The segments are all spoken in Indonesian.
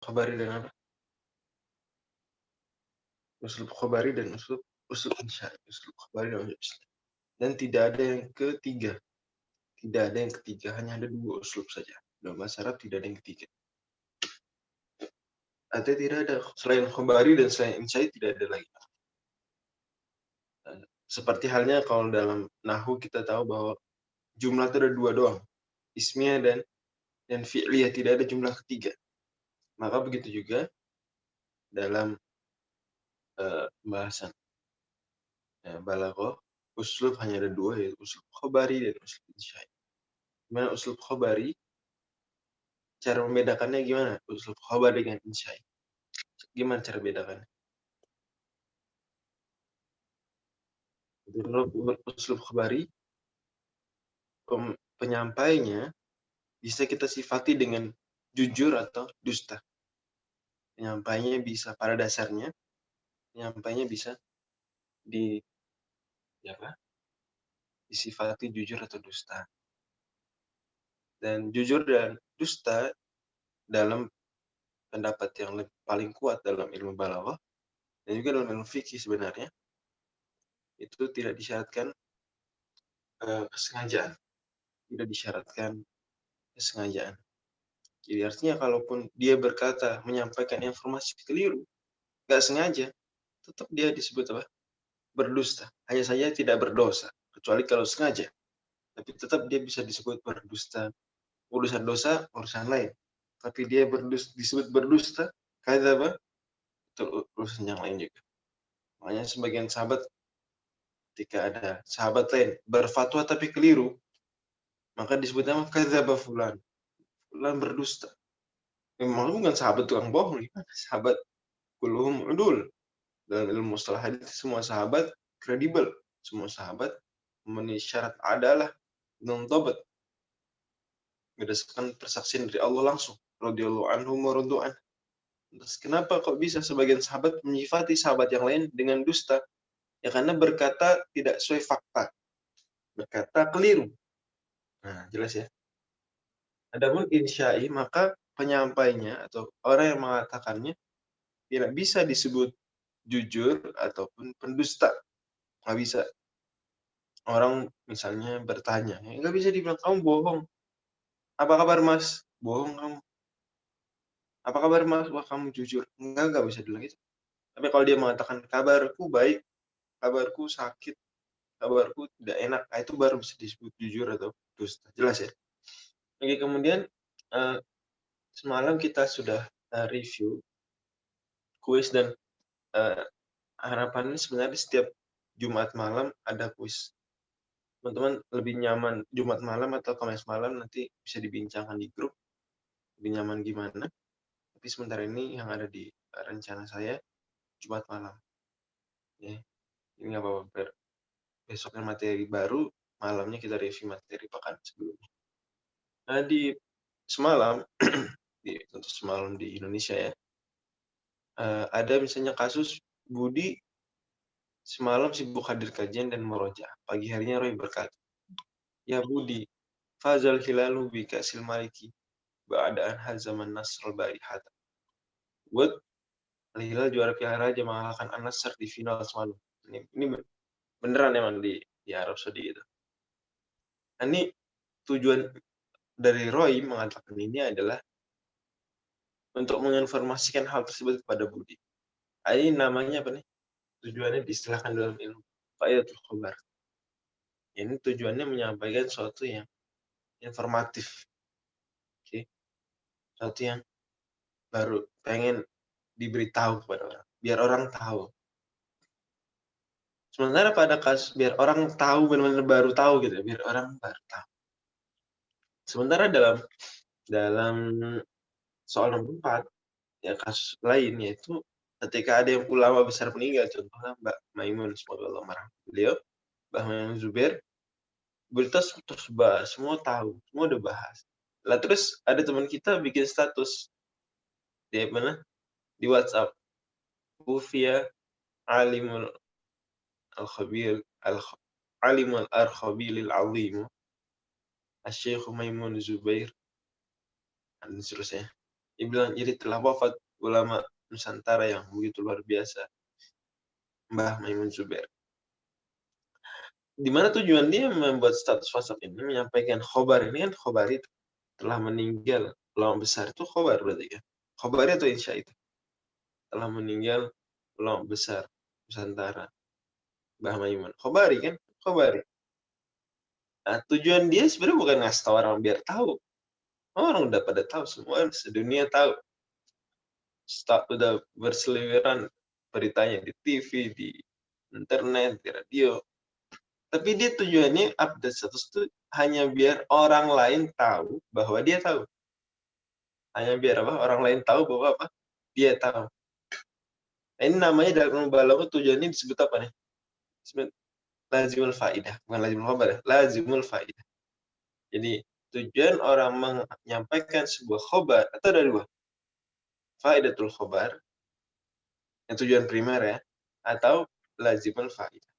khabari dan apa? Uslub khabari dan uslub insya'i. Uslub khabari dan uslub insya'i. Dan tidak ada yang ketiga. Tidak ada yang ketiga, hanya ada 2 uslub saja. Dalam bahasa Arab tidak ada yang ketiga. Artinya tidak ada selain khabari dan selain insya'i tidak ada lagi. Seperti halnya kalau dalam nahwu kita tahu bahwa jumlah itu ada 2 doang. Ismiyah dan fi'liyah, tidak ada jumlah ketiga. Maka begitu juga dalam pembahasan balaghah, uslub hanya ada 2, yaitu uslub khabari dan uslub insya'i. Gimana uslub khabari? Cara membedakannya gimana? Uslub khabari dengan insya'i. Gimana cara bedakannya? Menurut uslub khabari, penyampainya bisa kita sifati dengan jujur atau dusta. Penyampainya bisa pada dasarnya, penyampainya bisa disifati jujur atau dusta. Dan jujur dan dusta dalam pendapat yang paling kuat dalam ilmu balaghah dan juga dalam ilmu fikih sebenarnya itu tidak disyaratkan kesengajaan, tidak disyaratkan kesengajaan. Jadi artinya kalaupun dia berkata menyampaikan informasi keliru, nggak sengaja, tetap dia disebut apa? Berdusta. Hanya saja tidak berdosa, kecuali kalau sengaja. Tapi tetap dia bisa disebut berdusta. Urusan dosa, urusan lain. Tapi dia disebut berdusta, kadzaba, itu urusan yang lain juga. Makanya sebagian sahabat ketika ada sahabat lain berfatwa tapi keliru, maka disebut nama kadzaba fulan. Fulan berdusta. Memang bukan sahabat tukang bohong, sahabat kulluhum udul. Dalam ilmu mustalah hadits semua sahabat kredibel, semua sahabat memenuhi syarat adalah nontobat berdasarkan persaksian dari Allah langsung. Radhiyallahu anhum wa radu'an. Terus kenapa kok bisa sebagian sahabat menyifati sahabat yang lain dengan dusta? Ya karena berkata tidak sesuai fakta. Berkata keliru. Nah, jelas ya. Adapun insya'i, maka penyampainya atau orang yang mengatakannya tidak bisa disebut jujur ataupun pendusta. Nggak bisa. Orang misalnya bertanya, nggak bisa dibilang, kamu bohong. Apa kabar mas? Bohong kamu. Apa kabar mas? Wah kamu jujur. Nggak bisa bilang gitu. Tapi kalau dia mengatakan, kabarku baik, kabarku sakit, kabarku tidak enak, nah, itu baru bisa disebut jujur atau dusta. Jelas ya? Oke, kemudian semalam kita sudah review kuis dan harapannya sebenarnya setiap Jumat malam ada kuis. Teman-teman lebih nyaman Jumat malam atau Kamis malam nanti bisa dibincangkan di grup. Lebih nyaman gimana? Tapi sementara ini yang ada di rencana saya Jumat malam. Ya, ini nggak apa-apa. Besoknya materi baru, malamnya kita review materi pekan sebelumnya. Nah, di semalam, tentu semalam di Indonesia ya, ada misalnya kasus Budi semalam sibuk hadir kajian dan murojaah. Pagi harinya Roy berkata, ya Budi, fazal hilalu bika silmaliki, ba'adaan hazaman nasrul barihata. Buat Al-Hilal juara Piala Raja mengalahkan An-Nassr di final semalam. Ini beneran emang di Arab Saudi itu. Nah, ini tujuan dari Roy mengatakan ini adalah untuk menginformasikan hal tersebut kepada Budi. Ini namanya apa nih? Tujuannya diistilahkan dalam ilmu faedatul khabar. Ini tujuannya menyampaikan sesuatu yang informatif. Oke. Sesuatu yang baru, pengen diberitahu kepada orang, biar orang tahu. Sementara pada kasus biar orang tahu benar-benar baru tahu gitu, biar orang baru tahu. Sementara dalam soal nomor 4 ya kasus lain yaitu ketika ada yang ulama besar meninggal, contohnya Mbak Maimun, semoga Allah merahmati beliau, Mbak Maimun Zubair, berita tersebar, semua tahu, semua udah bahas. Lah terus ada teman kita bikin status di mana? Di WhatsApp. Ufia alimul al-khabir alimul al-khabilil azim Asy-Syaikh Maimun Zubair dan seterusnya. Dia bilang, jadi telah wafat ulama Nusantara yang begitu luar biasa, Mbah Maimun Zubair. Di mana tujuan dia membuat status WhatsApp ini, menyampaikan khobar ini kan, khobar itu telah meninggal ulama besar, itu khobar berarti kan. Khobar itu insya itu telah meninggal ulama besar Nusantara, Mbah Maimun. Khobari kan, khobari. Nah, tujuan dia sebenarnya bukan ngasih tahu orang biar tahu. Orang udah pada tahu, semua sedunia tahu. Udah berseliweran beritanya di TV, di internet, di radio. Tapi dia tujuannya update status itu hanya biar orang lain tahu bahwa dia tahu. Hanya biar apa? Orang lain tahu bahwa apa? Dia tahu. Nah, ini namanya dalam balaghah tujuannya disebut apa nih? Disebut lazimul faidah, bukan lazimul khabar ya, lazimul faidah. Jadi tujuan orang menyampaikan sebuah khobar atau ada dua, faidatul khobar yang tujuan primer ya, atau lazimul faidah.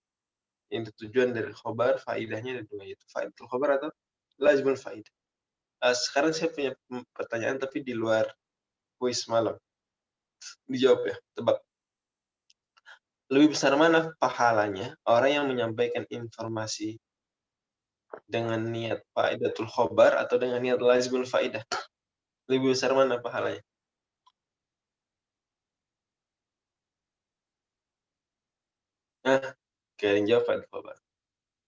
Yang tujuan dari khobar faidahnya ada dua, yaitu faidatul khobar atau lazimul faidah. Sekarang saya punya pertanyaan tapi di luar kuis malam. Dijawab ya, tebak. Lebih besar mana pahalanya orang yang menyampaikan informasi dengan niat faidatul khobar atau dengan niat lazimul faidah? Lebih besar mana pahalanya? Nah, kayak yang jawab faidatul khobar.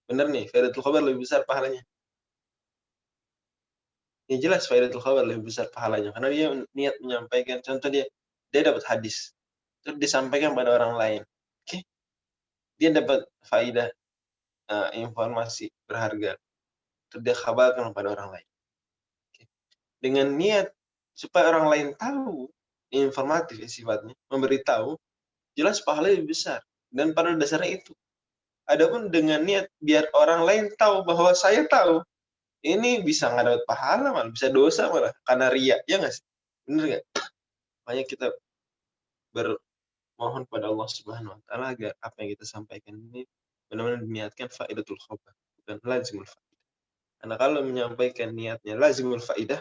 Bener nih, faidatul khobar lebih besar pahalanya. Ya jelas faidatul khobar lebih besar pahalanya karena dia niat menyampaikan, contoh dia dapat hadis, terus disampaikan pada orang lain. Oke? Dia dapat faidah, informasi berharga, terus dia kabarkan pada orang lain. Oke? Dengan niat supaya orang lain tahu, informatif sifatnya, memberitahu, jelas pahalanya lebih besar. Dan pada dasarnya itu. Adapun dengan niat biar orang lain tahu bahwa saya tahu, ini bisa nggak dapat pahala malah, bisa dosa malah, karena riya, ya nggak sih? Bener nggak? Makanya kita bermohon pada Allah Subhanahu Wa Taala agar apa yang kita sampaikan ini benar-benar diniatkan faidatul khobar, bukan lazimul faidah. Karena kalau menyampaikan niatnya lazimul faidah,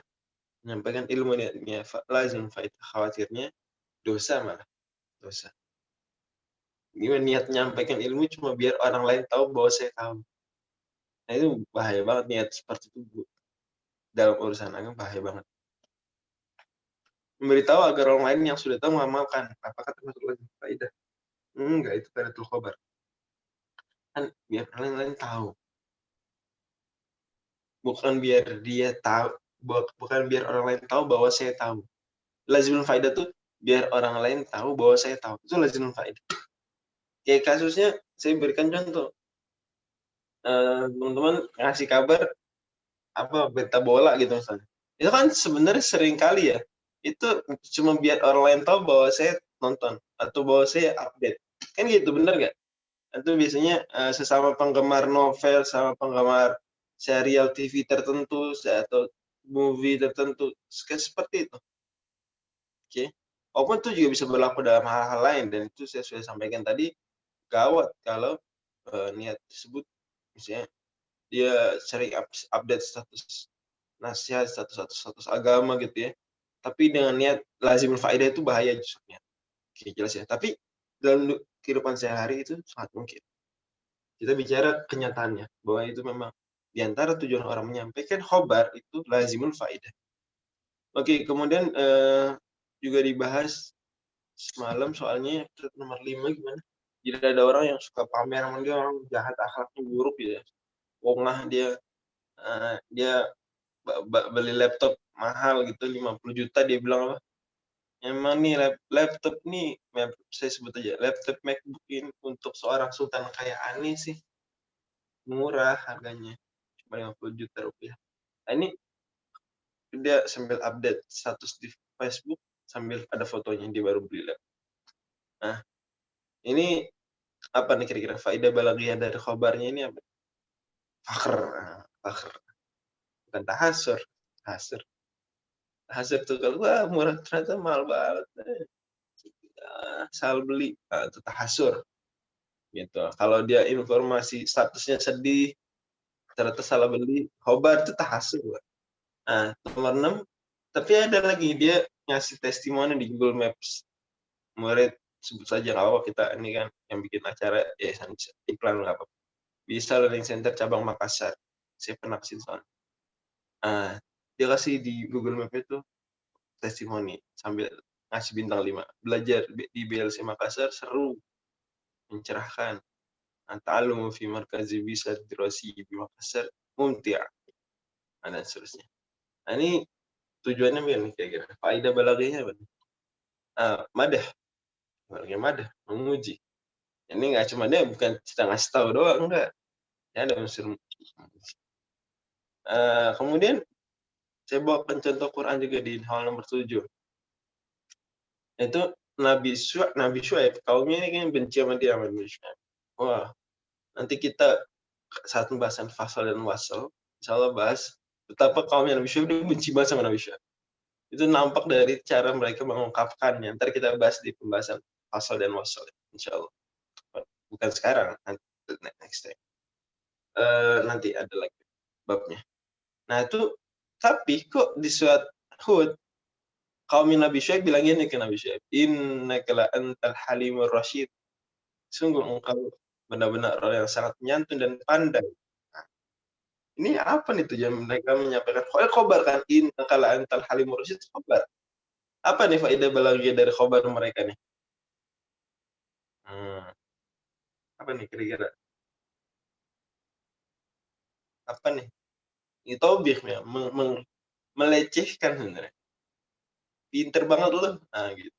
menyampaikan ilmu niatnya lazimul faidah, khawatirnya dosa malah, dosa. Gimana niat menyampaikan ilmu cuma biar orang lain tahu bahwa saya tahu. Nah itu bahaya banget niat seperti itu, Bu. Dalam urusan agama bahaya banget. Memberitahu agar orang lain yang sudah tahu mengamalkan. Apakah termasuk lazim faidah? Enggak, itu faidatul khobar. Kan biar orang lain tahu. Bukan biar dia tahu, bukan biar orang lain tahu bahwa saya tahu. Lazimul faidah tuh biar orang lain tahu bahwa saya tahu. Itu lazimul faidah. Kayak kasusnya saya berikan contoh. Teman-teman ngasih kabar apa berita bola gitu misalnya. Itu kan sebenarnya sering kali ya. Itu cuma biar orang lain tahu bahwa saya nonton atau bahwa saya update. Kan gitu, bener nggak? Itu biasanya sesama penggemar novel, sama penggemar serial TV tertentu atau movie tertentu, seperti itu. Oke. Walaupun itu juga bisa berlaku dalam hal-hal lain, dan itu saya sudah sampaikan tadi, gawat kalau niat tersebut misalnya dia sering update status nasihat, status agama gitu ya. Tapi dengan niat lazimul faedah itu bahaya justru. Oke, jelas ya. Tapi dalam kehidupan sehari-hari itu sangat mungkin. Kita bicara kenyataannya, bahwa itu memang di antara tujuan orang menyampaikan khobar itu lazimul faedah. Oke, kemudian juga dibahas semalam soalnya nomor 5 gimana? Jadi ada orang yang suka pamer, dia orang jahat, akhlaknya buruk gitu ya. Wongah dia beli laptop mahal gitu 50 juta, dia bilang apa? Emang nih laptop nih, saya sebut aja laptop MacBook ini untuk seorang sultan kayak Ani sih murah harganya, cuma 50 juta rupiah. Nah, ini dia sambil update status di Facebook sambil ada fotonya dia baru beli laptop. Nah, ini apa nih kira-kira faedah balaghiyah dari khobarnya ini apa? Fakhr. Fakhr. Bukan tahasur. Tahasur. Tahasur tuh kalau wah murah ternyata mahal banget. Salah beli. Nah, itu tahasur. Gitu. Kalau dia informasi statusnya sedih, ternyata salah beli, khobar itu tahasur. Nah, nomor 6, tapi ada lagi dia ngasih testimoni di Google Maps. Murid sebut saja nggak apa kita ini kan yang bikin acara ya iklan nggak apa. Bisa Learning Center cabang Makassar. Saya pernah kesini soalnya. Dia kasih di Google Maps itu testimoni sambil ngasih bintang 5. Belajar di BLC Makassar seru, mencerahkan. Ta'allumu fi markazi bisa dirasi di Makassar mumtia. Dan seterusnya. Nah, ini tujuannya biar nih kira-kira. Faedah balaghahnya apa? Madah. Balaghah madah, memuji. Ini nggak cuma dia bukan sedang ngasih tahu doang, enggak. Ya ada unsur. Kemudian saya bawakan contoh Quran juga di halaman nomor 7. Itu Nabi Syuaib, kaumnya ini kan benci sama dia, Nabi Syuaib. Wah, nanti kita saat pembahasan fasal dan wasal, insya Allah bahas betapa kaumnya Nabi Syuaib benci banget sama Nabi Syuaib. Itu nampak dari cara mereka mengungkapkannya. Ntar kita bahas di pembahasan fasal dan wasal, insya Allah. Bukan sekarang, nanti next time. Nanti ada lagi babnya. Nah itu, tapi kok di surat Hud, kaum Nabi Syuaib bilang gini ke Nabi Syuaib, innaka la antal halimur rasyid. Sungguh engkau benar-benar orang yang sangat menyantun dan pandai. Nah, ini apa nih tujuan mereka menyampaikan khobar kan, innaka la antal halimur rasyid, khobar. Apa nih faedah balaghah dari khobar mereka nih? Apa nih kira-kira? Apa nih? Ini taubih ya, melecehkan sebenarnya. Pinter banget lu. Nah, gitu.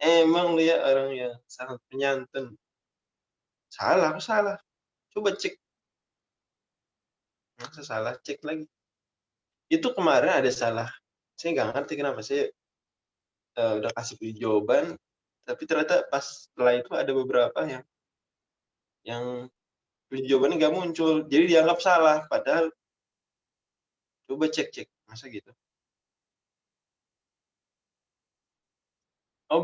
Emang lu ya orang yang sangat penyantun. Salah, aku salah. Coba cek. Masa salah? Cek lagi. Itu kemarin ada salah. Saya nggak ngerti kenapa. Saya udah kasih jawaban, tapi ternyata pas setelah itu ada beberapa yang jawabannya nggak muncul. Jadi dianggap salah. Padahal coba cek. Masa gitu? Oh,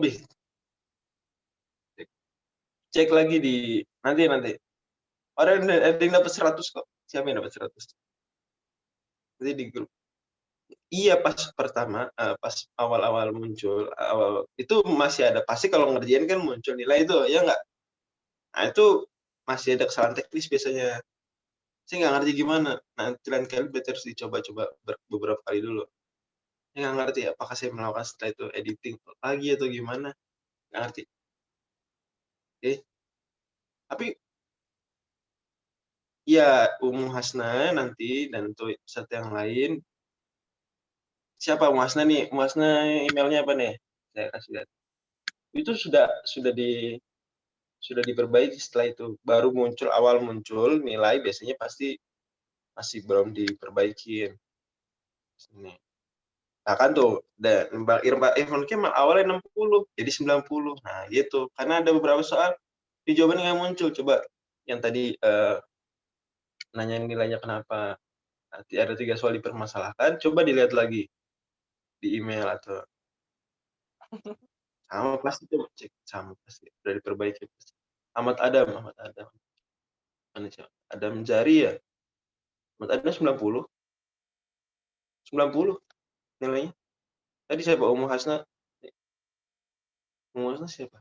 cek lagi di nanti. Orang ada yang dapat 100 kok. Siapa yang dapat 100? Nanti di grup. Iya pas pertama, pas awal-awal muncul, awal itu masih ada pasti kalau ngerjain kan muncul nilai itu, ya nggak? Nah itu masih ada kesalahan teknis biasanya. Saya nggak ngerti gimana. Nah lain kali berarti harus dicoba-coba beberapa kali dulu. Saya nggak ngerti apakah saya melakukan setelah itu editing lagi atau gimana. Nggak ngerti. Oke. Tapi ya Hasna nanti dan untuk satu yang lain. Siapa Hasna nih? Hasna emailnya apa nih? Saya kasih lihat. Itu sudah diperbaiki setelah itu. Baru awal muncul nilai biasanya pasti masih belum diperbaikin. Sini. Nah kan tuh, dan Irfan Kemal awalnya 60, jadi 90. Nah gitu, karena ada beberapa soal di jawabannya nggak muncul. Coba yang tadi nanya nilainya kenapa ada 3 soal dipermasalahkan, coba dilihat lagi di email atau sama pasti coba cek sama pasti udah diperbaiki. Ahmad Adam mana sih? Adam Jari ya. Ahmad Adam 90 nilainya. Tadi siapa? Hasna siapa?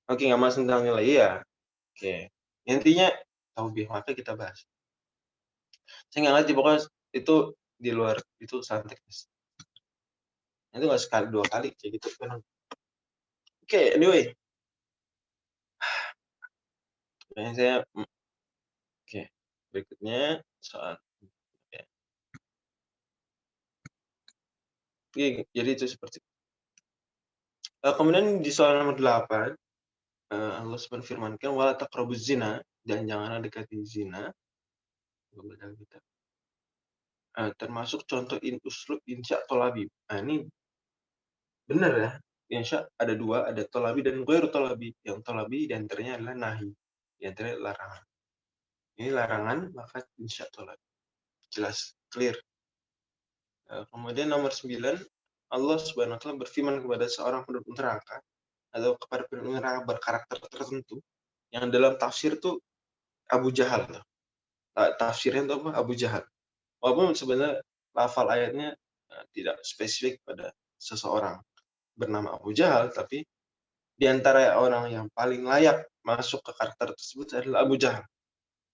Oke, nggak mas tentang nilai ya. Oke. Intinya tahu maka kita bahas. Saya nggak ngerti pokoknya itu di luar itu santai. Itu nggak sekali 2 kali kayak gitu kan. Oke, anyway. Saya oke. Berikutnya soal oke. Oke, jadi itu seperti kemudian di soal nomor 8 Allah menfirmankan wala taqrabuz zina dan janganlah dekati zina. Termasuk contoh uslub insya tolabi. Nah ini benar ya. Insya ada 2, ada tolabi dan ghairu tolabi. Yang tolabi diantaranya adalah nahi, diantaranya larangan. Ini larangan maka insya tolabi. Jelas, clear. Kemudian nomor 9, Allah Subhanahu wa taala berfirman kepada seorang penduduk neraka atau kepada penduduk neraka berkarakter tertentu yang dalam tafsir tuh Abu Jahal. Tafsirnya itu apa? Abu Jahal. Walaupun sebenarnya lafal ayatnya tidak spesifik pada seseorang bernama Abu Jahal, tapi di antara orang yang paling layak masuk ke karakter tersebut adalah Abu Jahal.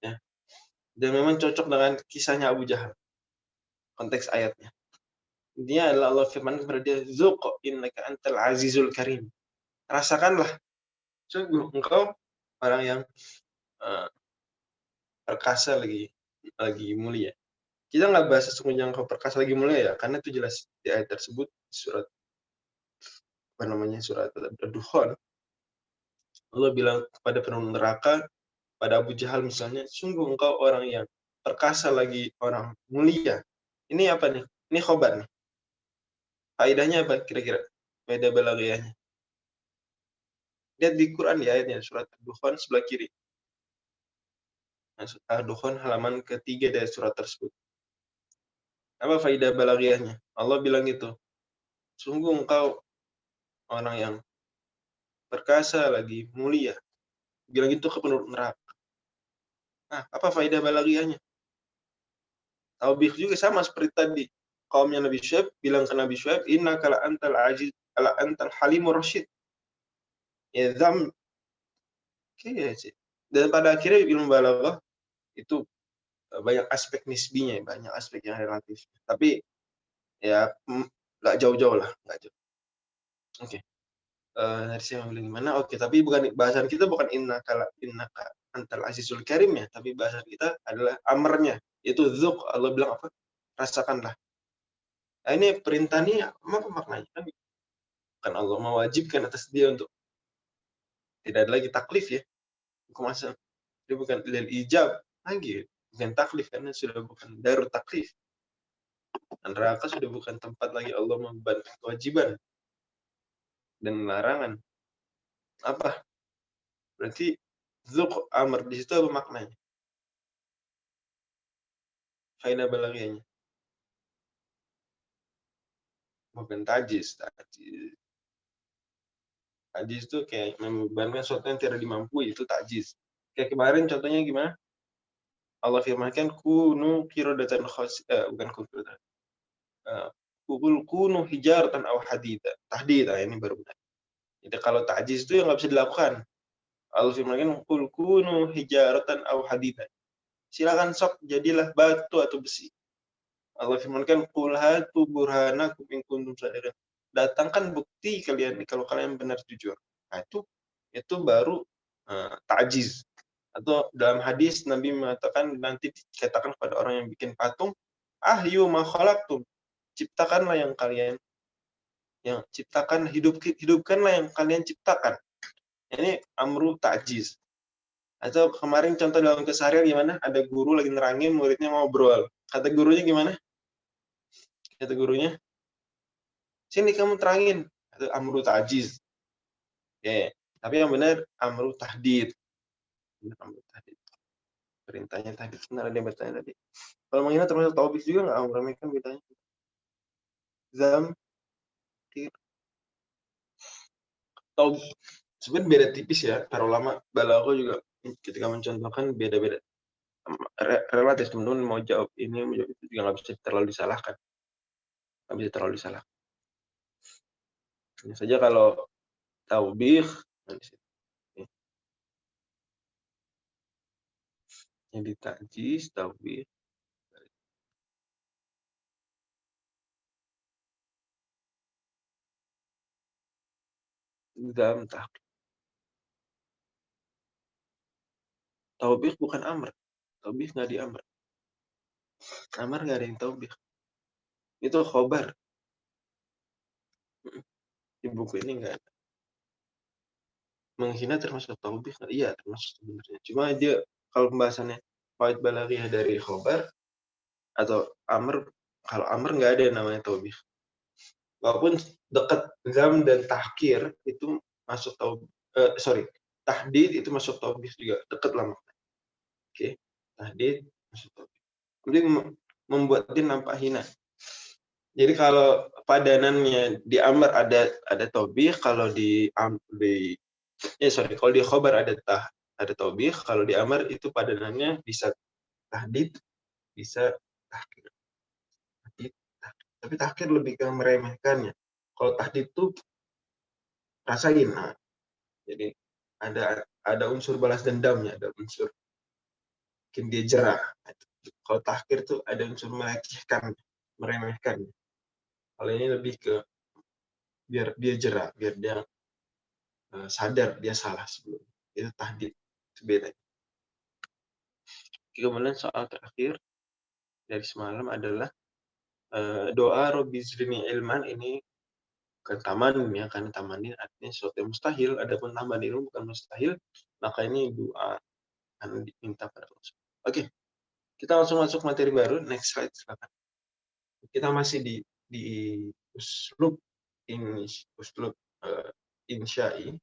Ya. Dan memang cocok dengan kisahnya Abu Jahal, konteks ayatnya. Dia adalah Allah firman kepada dia, "Zuq innaka antal azizul karim." Rasakanlah, sungguh engkau orang yang perkasa lagi mulia. Kita nggak bahas sesungguhnya engkau perkasa lagi mulia ya, karena itu jelas di ayat tersebut surat surat Ad-Dukhan. Allah bilang kepada penduduk neraka, pada Abu Jahal misalnya, sungguh engkau orang yang perkasa lagi orang mulia. Ini apa nih? Ini khobar nih. Faedahnya apa kira-kira? Faedah balaghiyahnya. Lihat di Quran di ayatnya, surat Ad-Dukhan sebelah kiri. Ad-Dukhan halaman ketiga dari surat tersebut. Apa faedah balaghiyahnya? Allah bilang gitu. Sungguh engkau orang yang perkasa lagi mulia. Bilang gitu ke penduduk neraka. Nah, apa faedah balaghiyahnya? Taubih juga sama seperti tadi. Kaumnya Nabi Syuaib bilang ke Nabi Syuaib, innaka la antal aziz ala antal halimur rasyid. Idzam sih. Dan pada akhirnya ilmu balaghah itu banyak aspek nisbinya, banyak aspek yang relatif. Tapi ya nggak jauh-jauh lah, nggak jauh. Oke. Dari saya mau bilang gimana? Oke, tapi bukan bahasan kita bukan innaka antal azizul karim ya, tapi bahasan kita adalah amarnya, yaitu dzuk. Allah bilang apa? Rasakanlah. Nah, ini perintah ini apa maknanya? Kan Allah mewajibkan atas dia untuk tidak ada lagi taklif ya. Hukum asal. Dia bukan lil ijab lagi, bukan taklif karena sudah bukan darut taklif. Dan neraka sudah bukan tempat lagi Allah membebankan kewajiban dan larangan. Apa? Berarti dzuk amr di situ apa maknanya? Faedah balaghiyahnya. Bukan tajiz. Tajiz itu kayak membebankan sesuatu yang tidak dimampui, itu tajiz. Kayak kemarin contohnya gimana? Allah firmankan kunu qiradatan bukan qiradatan. Kunu hijaratan aw hadida. Tahdid ini baru benar. Jadi kalau tajiz itu yang nggak bisa dilakukan. Allah firmankan kunu hijaratan aw hadida. Silakan sok jadilah batu atau besi. Allah firmankan qul hatu burhanakum in kuntum shadiqin. Datangkan bukti kalian kalau kalian benar jujur. Nah, itu baru ta'jiz. Atau dalam hadis Nabi mengatakan nanti dikatakan kepada orang yang bikin patung, ahyu ma khalaqtum. Ciptakanlah yang kalian ciptakan, hidupkanlah yang kalian ciptakan. Ini amru ta'jiz. Atau kemarin contoh dalam keseharian gimana? Ada guru lagi nerangin, muridnya ngobrol. Kata gurunya gimana? Kata gurunya, sini kamu terangin. Itu amru ta'jiz. Oke. Tapi yang benar amru tahdid. Amru tahdid. Perintahnya tahdid. Benar ada yang bertanya tadi. Kalau menghina termasuk taubih juga nggak? Amru kan bedanya. Zam. Taubih. Sebenarnya beda tipis ya. Para ulama balaghah juga ketika mencontohkan beda-beda. Relatif teman-teman mau jawab ini, mau jawab itu juga nggak bisa terlalu disalahkan. Nggak bisa terlalu disalahkan. Hanya saja kalau taubih, jadi ta'jiz, taubih. Zam, tahqiq. Taubih bukan amr. Taubih nggak di amr. Amr nggak ada yang taubih. Itu khobar. Di buku ini nggak ada. Menghina termasuk taubih? Iya, termasuk sebenarnya. Cuma dia kalau pembahasannya faid balaghiyah dari khobar atau amr, kalau amr nggak ada namanya taubih. Walaupun dekat zam dan tahkir itu masuk taubih. Tahdid itu masuk taubih juga, dekat lah. Oke, tahdid masuk taubih. Jadi membuat dia nampak hina. Jadi kalau padanannya di amr ada taubih, kalau kalau di khobar ada taubih. Kalau di amar itu padanannya bisa tahdid, bisa tahkir. Tahdid, tahkir. Tapi tahkir lebih ke meremehkannya. Kalau tahdid tuh rasain. Nah, jadi ada unsur balas dendamnya, ada unsur bikin dia jerah. Kalau tahkir tuh ada unsur melecehkan, meremehkan. Kalau ini lebih ke biar dia jerah, biar dia sadar dia salah sebelum itu tahdid, itu beda. Kemudian soal terakhir dari semalam adalah doa Robbi zidni ilman. Ini bukan tamanun ya, karena tamanin artinya sesuatu yang mustahil. Adapun tambahan ilmu bukan mustahil, maka ini doa akan diminta pada Allah. Oke, kita langsung masuk materi baru. Next slide silakan. Kita masih di uslub ini, uslub insyai,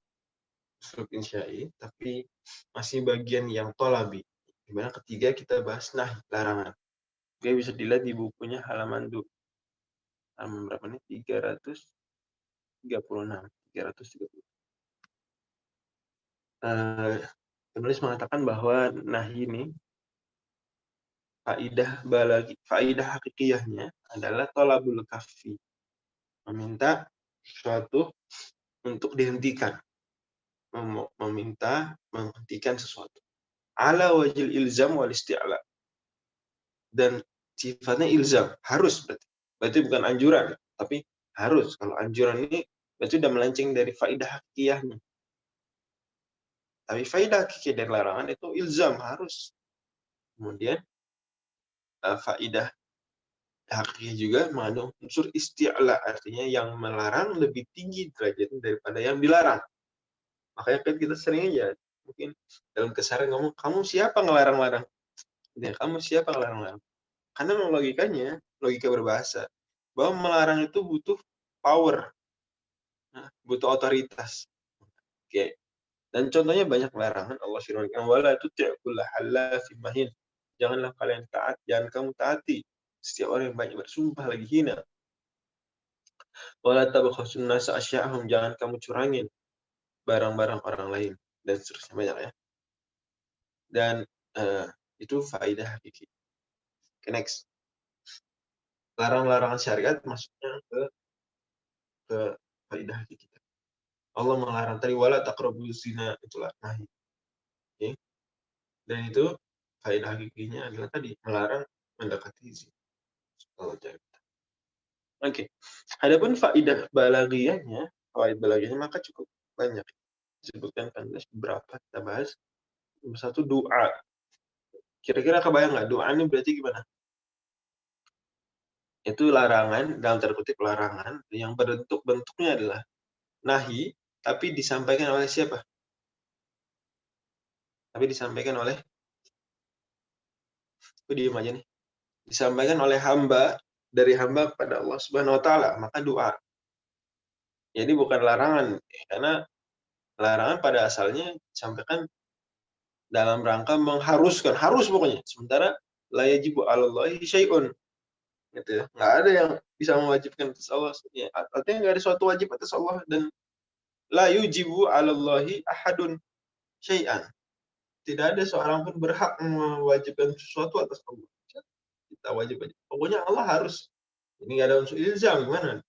tapi masih bagian yang tolabi. Dimana ketiga kita bahas nahi, larangan. Oke, bisa dilihat di bukunya halaman berapa nih? 336. Penulis mengatakan bahwa nahi ini faidah hakikiyahnya adalah tolabul kafi, meminta sesuatu untuk dihentikan, meminta menghentikan sesuatu. Ala wajil ilzam wal isti'la, dan sifatnya ilzam, harus berarti bukan anjuran, tapi harus. Kalau anjuran ini berarti sudah melenceng dari faidah hakikiyahnya. Tapi faidah hakikiyah dari larangan itu ilzam, harus. Kemudian faidah hakikiyah juga mengandung unsur isti'la, artinya yang melarang lebih tinggi derajatnya daripada yang dilarang. Makanya kan kita sering aja mungkin dalam keseharian ngomong, kamu siapa ngelarang-larang? Ya, kamu siapa ngelarang-larang? Karena logikanya, logika berbahasa, bahwa melarang itu butuh power, butuh otoritas. Oke. Dan contohnya banyak larangan. Allah firmankan, wala tuti' kulla halafin mahin. Janganlah kalian taat, jangan kamu taati setiap orang yang banyak bersumpah lagi hina. Wala tabkhasun nasa asya'ahum, jangan kamu curangin barang-barang orang lain, dan seterusnya, banyak ya. Dan itu faedah hakiki. Okay, next. Larang-larangan syariat masuknya ke faedah hakiki. Allah melarang tadi wala taqrabuz zina, itulah nahi. Okay. Dan itu faedah hakikinya adalah tadi melarang mendekati zina. Oke. Adapun faedah balaghiyahnya, maka cukup banyak. Disebutkan kan beberapa, kita bahas. Nomor satu, doa. Kira-kira kebayang nggak doa ini berarti gimana? Itu larangan, dalam tanda kutip larangan, yang bentuknya adalah nahi, tapi disampaikan oleh siapa? Tapi disampaikan oleh, aku diem aja nih. Disampaikan oleh hamba, dari hamba pada Allah Subhanahu wa Ta'ala, maka doa. Jadi bukan larangan, karena larangan pada asalnya disampaikan dalam rangka mengharuskan, harus pokoknya. Sementara la yajibu 'alallahi syai'un. Gitu ya. Nggak ada yang bisa mewajibkan atas Allah. Ya, artinya nggak ada suatu wajib atas Allah, dan la yujibu 'alallahi ahadun syai'an. Tidak ada seorang pun berhak mewajibkan sesuatu atas Allah. Kita wajib aja. Pokoknya Allah harus. Ini nggak ada unsur ilzam, gimana?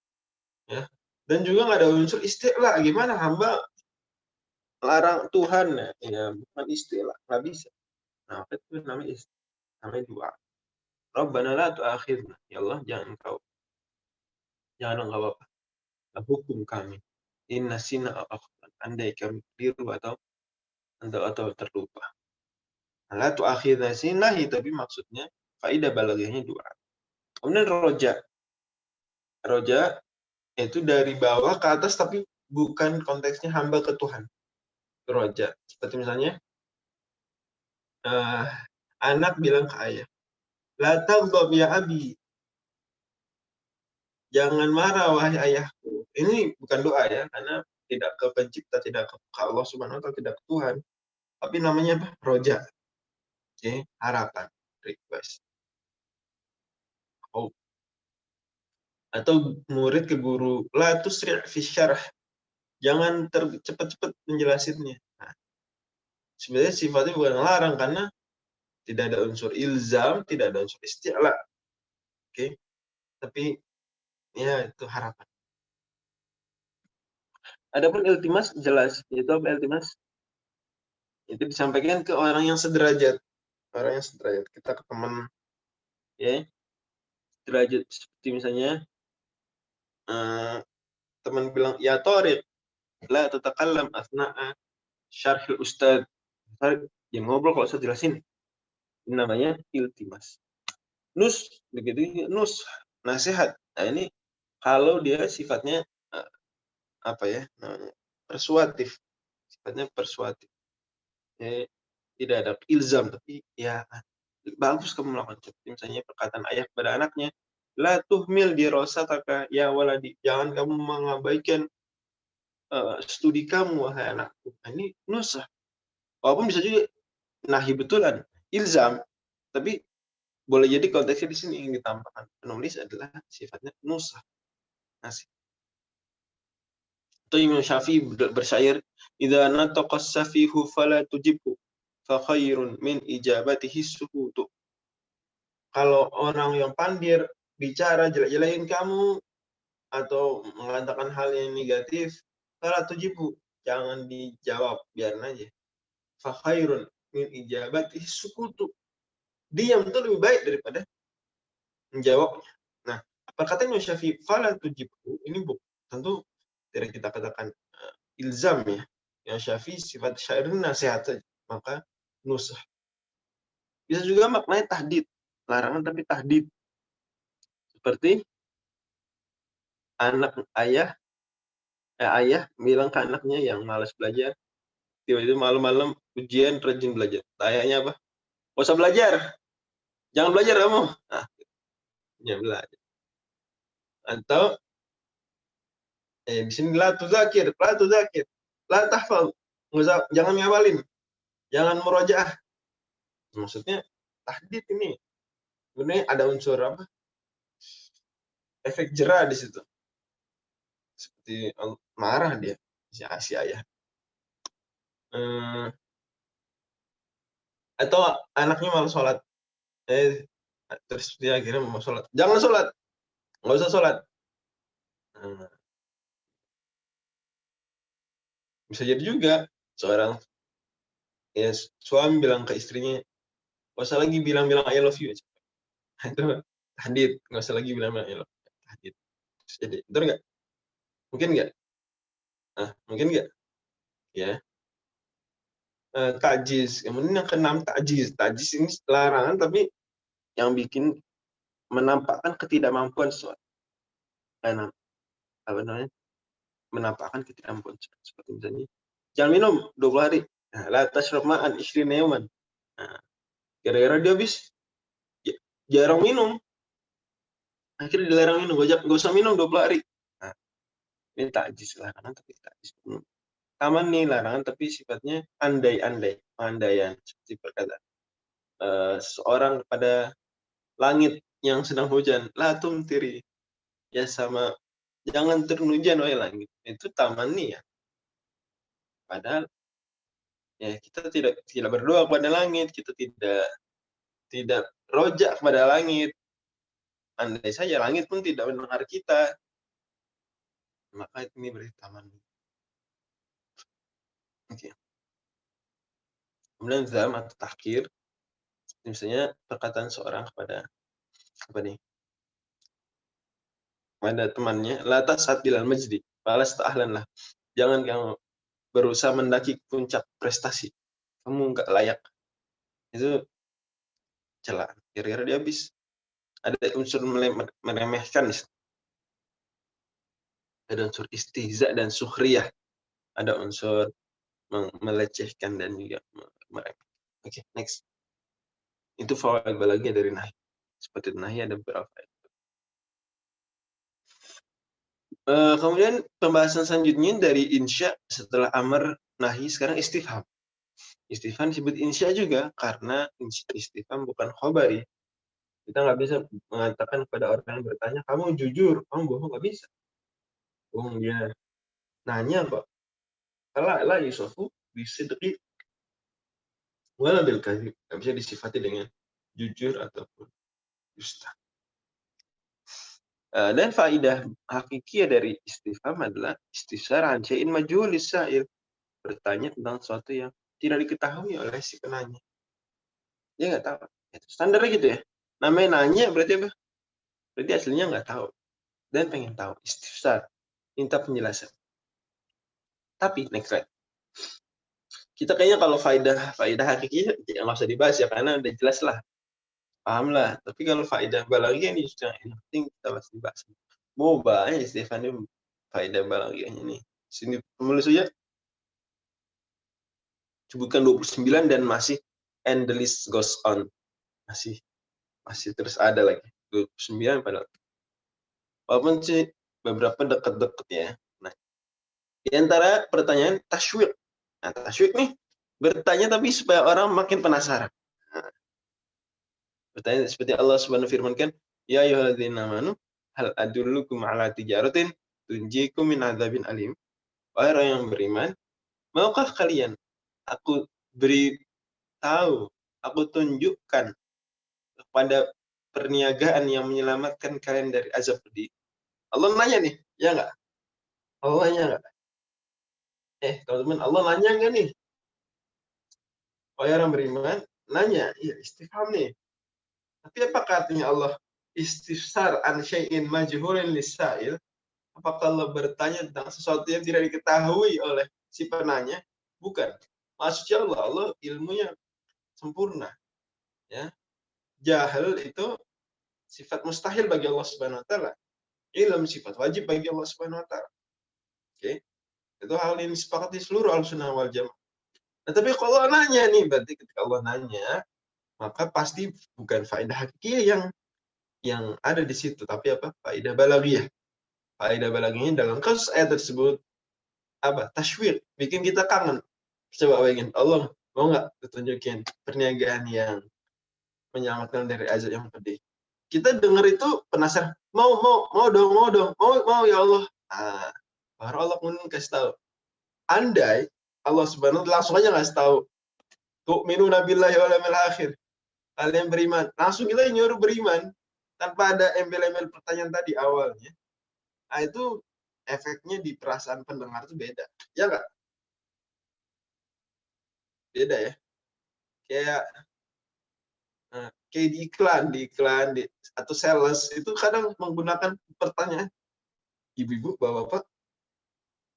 Ya. Dan juga nggak ada unsur isti'la. Gimana hamba larang Tuhan? Ya, bukan isti'la. Nggak bisa. Nah, itu namanya doa. Rabbana la tu'akhirna. Ya Allah, jangan engkau apa-apa. Hukum kami. Inna sina al-akhtan. Andai kami keliru atau terlupa. La tu'akhirna sinahi, tapi maksudnya faidah balaghahnya doa. Kemudian roja. Roja itu dari bawah ke atas, tapi bukan konteksnya hamba ke Tuhan. Roja. Seperti misalnya, anak bilang ke ayah, la taghdab ya abi. Jangan marah wahai ayahku. Ini bukan doa ya, karena tidak ke pencipta, tidak ke Allah Subhanahu wa Ta'ala, tidak ke Tuhan. Tapi namanya apa? Roja. Oke, harapan, request. Hope. Atau murid ke guru, la tusri' fi syarah. Jangan cepat-cepat menjelasinnya. Nah, sebenarnya sifatnya bukan ngelarang karena tidak ada unsur ilzam, tidak ada unsur isti'la. Oke. Tapi ya itu harapan. Adapun iltimas jelas, itu apa iltimas? Itu disampaikan ke orang yang sederajat. Orang yang sederajat. Kita ke teman, ya, sederajat. Seperti misalnya, teman bilang, ya Tariq, la tatakallam asna'a syarhil ustad. Tariq, yang ngobrol kalau saya jelasin. Ini namanya iltimas. Begitu, nasihat. Nah ini kalau dia sifatnya apa ya namanya, persuatif, sifatnya persuatif. Tidak ada ilzam, tapi ya bagus kamu melakukan seperti misalnya perkataan ayah kepada anaknya, la tuhmil dirasataka ya waladi, jangan kamu mengabaikan studi kamu wahai anakku. Nah, ini nusah. Walaupun bisa juga nahi betulan, ilzam, tapi boleh jadi konteksnya di sini yang ditampakkan penulis adalah sifatnya nusah. Nasih. Atau Imam Syafi'i bersyair, idza nataqa as-safihu fala tujibhu fa khairun min ijabatihi sukutu. Kalau orang yang pandir bicara jelek-jelekin kamu atau mengatakan hal yang negatif, fala tujibhu, jangan dijawab, biarin aja. Fa khairun min ijabatihi sukutu. Diam itu lebih baik daripada menjawabnya. Nah, perkataan Imam Syafi'i fala tujibhu ini tentu tidak kita katakan ilzam ya. Yang Syafi'i sifat syair ini nasihat saja, maka nusah. Bisa juga maknanya tahdid, larangan tapi tahdid. Seperti ayah bilang ke anaknya yang malas belajar, tiba-tiba malam-malam ujian rajin belajar. Ayahnya apa? Gak usah belajar, jangan belajar kamu. Nah, ya belajar. Atau di sini la tuzakir, la tahfal, jangan ngawalin, jangan murojaah. Maksudnya tahdid ini sebenarnya ada unsur apa? Efek jera di situ. Seperti marah dia si ayah. Atau anaknya malah sholat, terus dia akhirnya mau sholat, jangan sholat, nggak usah sholat. Bisa jadi juga seorang suami bilang ke istrinya, nggak usah lagi bilang-bilang I love you. Itu tahdid, nggak usah lagi bilang I love you. Tahdid. Jadi betul nggak? Mungkin nggak? Mungkin nggak? Ya. Ta'jiz. Kemudian yang keenam ta'jiz. Ta'jiz ini larangan tapi yang bikin menampakkan ketidakmampuan sesuatu. Apa namanya? Menampakkan ketidakmampuan seperti misalnya jangan minum 20 hari. Nah, la tashrab ma'an 20 yawman. Nah, gara-gara dia habis jarang minum. Akhirnya dilarang minum, gak usah minum 20 hari. Nah, ini ta'jiz, larangan tapi ta'jiz. Taman nih larangan tapi sifatnya andaian seperti perkataan seorang kepada langit yang sedang hujan, la tumtiri, ya sama jangan turun hujan wahai langit. Itu taman nih ya. Padahal ya kita tidak berdoa kepada langit, kita tidak rojak kepada langit. Andai saja langit pun tidak mendengar kita, maka ini berarti taman. Oke. Kemudian zam atau tahkir, misalnya perkataan seorang kepada apa nih? Kepada temannya, la tas'ad bilal majdi, balas ta'ahlan lah. Jangan kamu berusaha mendaki puncak prestasi. Kamu nggak layak. Itu celaan. Kira-kira dia habis. Ada unsur meremehkan. Ada unsur istihza dan sukhriyah. Ada unsur melecehkan dan juga meremehkan. Oke, next. Itu fawaid balagiyah dari nahi. Seperti nahi ada beberapa. Kemudian pembahasan selanjutnya dari insya setelah amar nahi sekarang istifham. Istifham disebut insya juga karena istifham bukan khobari. Kita nggak bisa mengatakan kepada orang yang bertanya, kamu jujur, kamu bohong, nggak bisa. Bohong dia nanya kok. La yusufu bisidqi wala bil kadzib, nggak bisa disifati dengan jujur ataupun dusta. Dan faidah hakiki dari istifham adalah istifsar an syai'in majhul lis-sa'il, bertanya tentang sesuatu yang tidak diketahui oleh si penanya. Dia nggak tahu. Standarnya gitu ya. Namanya nanya berarti apa? Berarti aslinya nggak tahu dan pengen tahu. Istifsar, minta penjelasan. Tapi next slide. Kita kayaknya kalau faidah hakiki ya nggak usah dibahas ya, karena udah jelas lah, paham lah. Tapi kalau faidah balaghiyah ini sudah penting kita harus dibahas. Mau banyak Stefan ini faidah balaghiyahnya nih. Sini penulis saja sebutkan 29 dan masih and the list goes on. Masih terus ada lagi 29 padahal. Walaupun sih beberapa deket-deket ya. Nah, di antara pertanyaan tasywiq. Nah, tasywiq nih bertanya tapi supaya orang makin penasaran. Nah, bertanya seperti Allah Subhanahu firmankan, ya ayyuhalladzina amanu hal adullukum ala tijaratin tunjikum min adzabin alim. Wahai orang yang beriman, maukah kalian aku beri tahu, aku tunjukkan kepada perniagaan yang menyelamatkan kalian dari azab pedih. Allah nanya nih, ya nggak? Allah nanya nggak? Teman-teman, Allah nanya nggak nih? Wahai orang beriman, nanya, iya istifham nih. Tapi apa katanya Allah? Istifsar an syai'in majhulin lis-sa'il. Apakah Allah bertanya tentang sesuatu yang tidak diketahui oleh si penanya? Bukan. Maksudnya Allah ilmunya sempurna. Ya. Jahil itu sifat mustahil bagi Allah Subhanahu wa taala. Ilmu sifat wajib bagi Allah Subhanahu wa taala. Oke. Itu hal yang disepakati seluruh Ahlussunnah wal Jamaah. Nah, tapi kalau Allah nanya nih, berarti ketika Allah nanya, maka pasti bukan faedah hakiki yang ada di situ, tapi apa? Faedah balaghiyah. Faedah balaghiyah dalam kasus ayat tersebut apa? Tasywiq, bikin kita kangen. Coba bayangin, Allah mau nggak tunjukin perniagaan yang menyelamatkan dari azab yang pedih? Kita dengar itu penasaran, mau ya Allah. Nah, baru Allah pun kasih tahu. Andai Allah Subhanahu langsung aja ngasih tahu, tu'minuna billahi wal yawmil akhir. Kalian beriman. Langsung kita nyuruh beriman tanpa ada embel-embel pertanyaan tadi awalnya. Nah, itu efeknya di perasaan pendengar itu beda. Ya nggak? Beda ya. Kayak di iklan atau sales itu kadang menggunakan pertanyaan, ibu-ibu, bapak-bapak,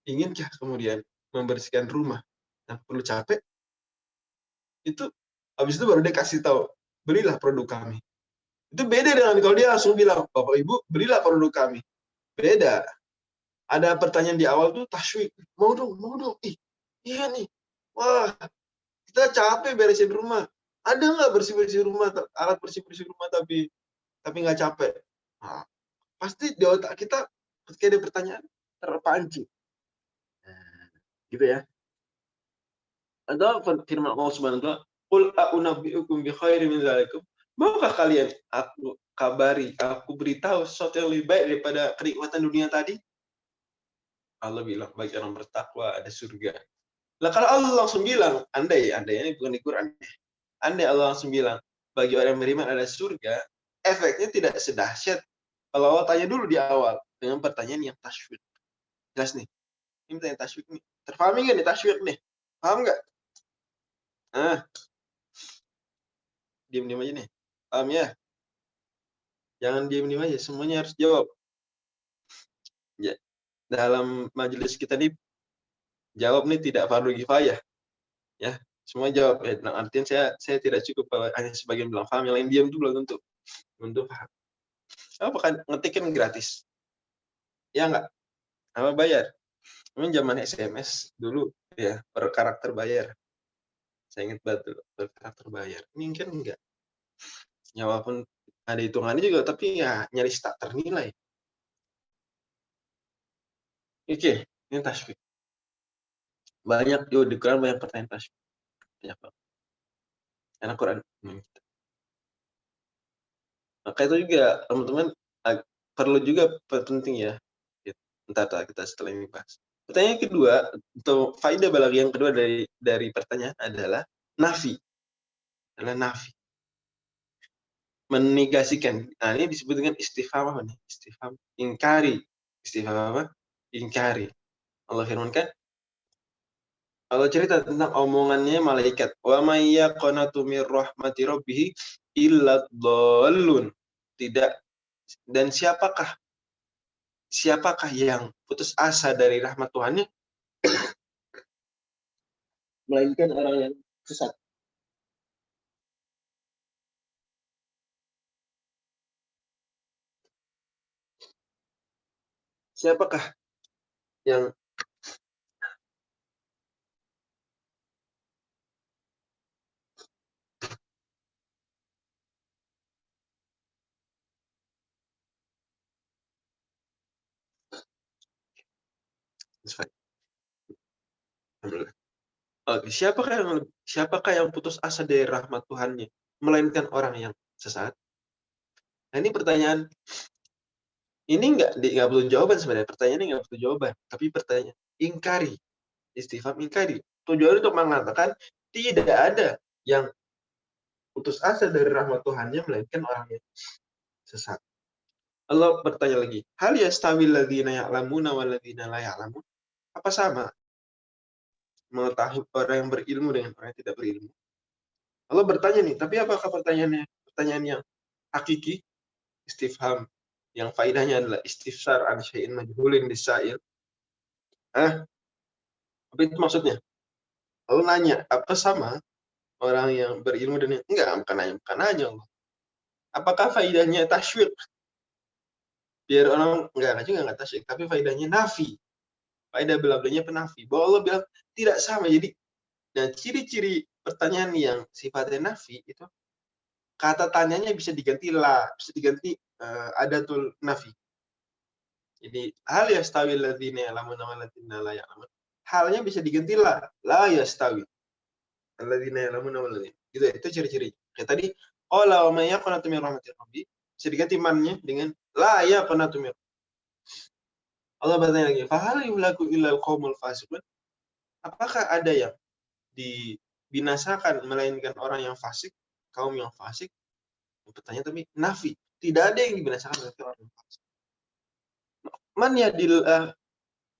inginkah kemudian membersihkan rumah yang perlu capek? Itu habis itu baru dia kasih tahu, belilah produk kami. Itu beda dengan kalau dia langsung bilang, bapak ibu, belilah produk kami. Beda. Ada pertanyaan di awal tuh tasywiq, mau dong, iya nih, wah kita capek beresin rumah, ada nggak bersih-bersih rumah, alat bersih-bersih rumah tapi nggak capek. Nah, pasti di otak kita ketika ada pertanyaan terpancing. Nah, gitu ya. Atau firman Allah Subhanahu wa taala, "Qul a'unabbi'ukum bi khairin min dzalikum." Maukah kalian aku kabari, aku beritahu sesuatu yang lebih baik daripada kenikmatan dunia tadi? Allah bilang, bagi orang bertakwa ada surga. Lah kalau Allah langsung bilang, andai ini bukan di Quran. Andai Allah langsung bilang, bagi orang yang beriman ada surga, efeknya tidak sedahsyat kalau Allah tanya dulu di awal dengan pertanyaan yang tasywiq. Jelas nih. Ini pertanyaan tasywiq nih. Terpahami nggak nih tasywiq nih? Paham nggak? Nah, diam-diam aja nih. Paham ya? Jangan diam-diam aja, semuanya harus jawab. Ya, dalam majelis kita nih, jawab nih tidak fardu kifayah. Ya, semua jawab. Nah, artinya saya tidak cukup hanya sebagian bilang paham, yang lain diam dulu untuk paham. Apa kan ngetik kan gratis? Ya nggak? Apa bayar? Memang zaman SMS dulu ya per karakter bayar. Saya ingat banget per karakter bayar. Ini kan enggak. Ya walaupun ada hitungannya juga, tapi ya nyaris tak ternilai. Oke, ini tasywiq. Banyak di Quran banyak pertanyaan tasywiq. Banyak banget. Karena Quran. Maka itu juga teman-teman perlu juga penting ya. Entar kita setelah ini bahas. Pertanyaan kedua atau faedah balaghiyah yang kedua dari pertanyaan adalah nafi. adalah nafi, menegasikan. Nah, ini disebut dengan istifham apa nih? Istifham ingkari. Istifham apa? Ingkari. Allah firmankan, Allah cerita tentang omongannya malaikat. Wa may yaqnatu mir rahmati rabbih illa dhallun. Tidak, dan siapakah yang putus asa dari rahmat Tuhannya melainkan orang yang sesat. Siapakah yang Oke, siapakah yang putus asa dari rahmat Tuhannya melainkan orang yang sesat? Nah, ini pertanyaan ini nggak perlu jawaban sebenarnya. Pertanyaan ini nggak perlu jawaban, tapi pertanyaan ingkari, istifham ingkari. Tujuan untuk mengatakan tidak ada yang putus asa dari rahmat Tuhannya melainkan orang yang sesat. Allah bertanya lagi, hal yastawil ladzina ya'lamuna wal ladzina la ya'lamun? Apa sama mengetahui orang yang berilmu dengan orang yang tidak berilmu? Allah bertanya nih, tapi apakah pertanyaan yang hakiki, istifham, yang faedahnya adalah istifsar an syai'in majhulin lisail? Apa itu maksudnya? Allah nanya, apa sama orang yang berilmu dan yang enggak? Bukan nanya Allah. Apakah faedahnya tasywiq? Biar orang enggak tasywiq, tapi faedahnya nafi. Faedah bela-belanya penafi. Bahwa Allah bilang tidak sama. Jadi, dan ciri-ciri pertanyaan yang sifatnya nafi itu kata tanyanya bisa diganti la, bisa diganti adatul nafi. Jadi hal yastawi alladziina ya'lamuuna wal ladziina la ya'lamuun. Halnya bisa diganti la yastawi alladziina ya'lamuuna wal ladziina. Gitu, itu ciri-ciri. Kayak tadi qala wa may yaqnatu min rahmatir rabbi, bisa diganti mannya dengan la yaqnatu min. Allah bertanya lagi, fa hal yuhlaku illal qaumul fasiqun? Apakah ada yang dibinasakan melainkan orang yang fasik, kaum yang fasik? Pertanyaan tapi nafi. Tidak ada yang dibinasakan melainkan orang yang fasik.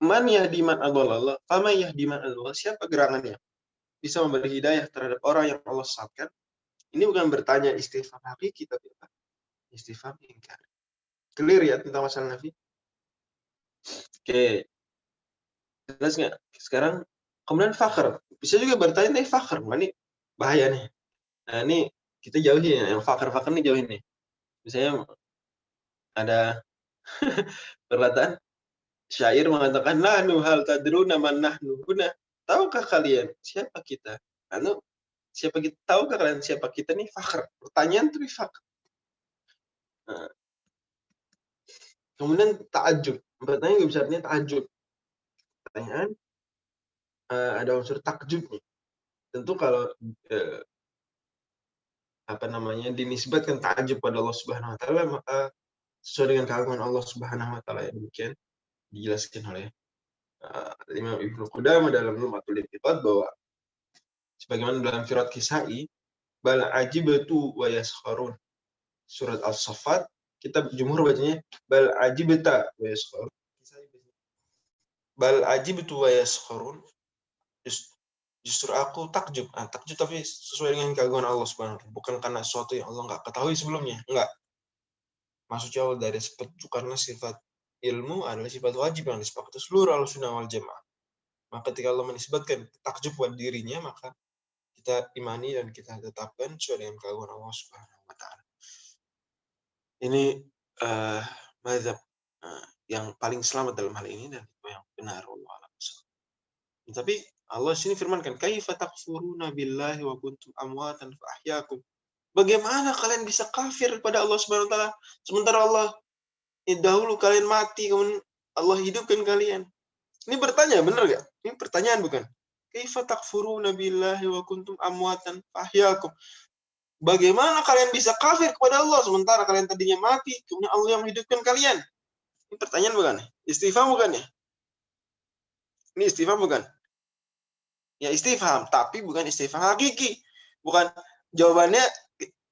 Man yahdi man adallallah, faman yahdi man adallallah. Siapa gerangannya bisa memberi hidayah terhadap orang yang Allah sesatkan? Ini bukan bertanya istifham hakiki, tapi apa? Istifham ingkar. Clear ya tentang masalah nafi? Oke. Jelas nggak? Sekarang kemudian fakhr. Bisa juga bertanya nih fakhr. Ini bahaya nih. Nah, ini kita jauhin ya. Yang fakhr ini jauhin nih. Misalnya ada perkataan syair mengatakan nahnu hal tadruna man nahnu guna. Tahukah kalian siapa kita? Tahukah kalian siapa kita nih? Fakhr. Pertanyaan tuh fakhr. Nah, kemudian ta'ajub. Pertanyaan juga besarnya ta'ajub. Pertanyaan ada unsur takjubnya. Tentu kalau dinisbatkan ta'ajub pada Allah Subhanahu wa taala, maka sesuai dengan keagungan Allah Subhanahu wa taala, yang demikian dijelaskan oleh Imam Ibnu Qudamah dalam Lum'atul I'tiqad bahwa sebagaimana dalam Firat Kisai, bal ajibtu wa yaskharun. Surat As-Saffat, kita jumhur bacanya bal ajibta wa yaskharun. Bal ajibtu wa yaskharun. Justru aku takjub. Takjub tapi sesuai dengan keagungan Allah Subhanahu wa taala, bukan karena sesuatu yang Allah nggak ketahui sebelumnya. Enggak. Maksudnya Allah dari sifat, karena sifat ilmu adalah sifat wajib yang disepakati seluruh Ahlussunnah wal Jamaah. Maka ketika Allah menisbatkan takjub pada dirinya, maka kita imani dan kita tetapkan sesuai dengan keagungan Allah Subhanahu wa taala. Ini mazhab yang paling selamat dalam hal ini dan itu yang benar, wallahu a'lam. Tapi Allah sini firmankan, kaifa takfuruna billahi wa kuntum amwatan fa ahyaakum. Bagaimana kalian bisa kafir kepada Allah Subhanahu wa taala sementara Allah dahulu kalian mati, kemudian Allah hidupkan kalian? Ini bertanya, benar gak? Ini pertanyaan bukan? Kaifa takfuruna billahi wa kuntum amwatan fa ahyaakum. Bagaimana kalian bisa kafir kepada Allah sementara kalian tadinya mati, kemudian Allah yang menghidupkan kalian? Ini pertanyaan bukan? Istifham bukan ya? Ini istifham bukan? Ya istifham, tapi bukan istifham hakiki. Bukan Jawabannya,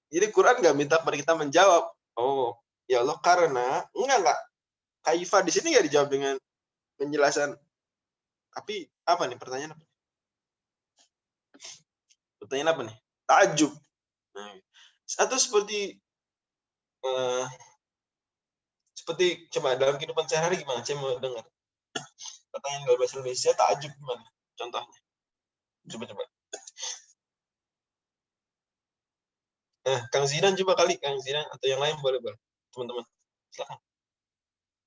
jadi Quran nggak minta kepada kita menjawab. Oh, ya Allah karena enggak. Kaifa di sini nggak dijawab dengan penjelasan. Tapi apa nih pertanyaan apa? Pertanyaan apa nih? Takjub. Nah, atau seperti coba dalam kehidupan sehari-hari gimana? Saya mau dengar. Pertanyaan dalam bahasa Indonesia takjub gimana? Contohnya. Coba. Kang Zidan coba kali, Kang Zidan atau yang lain boleh. Teman-teman. Silakan.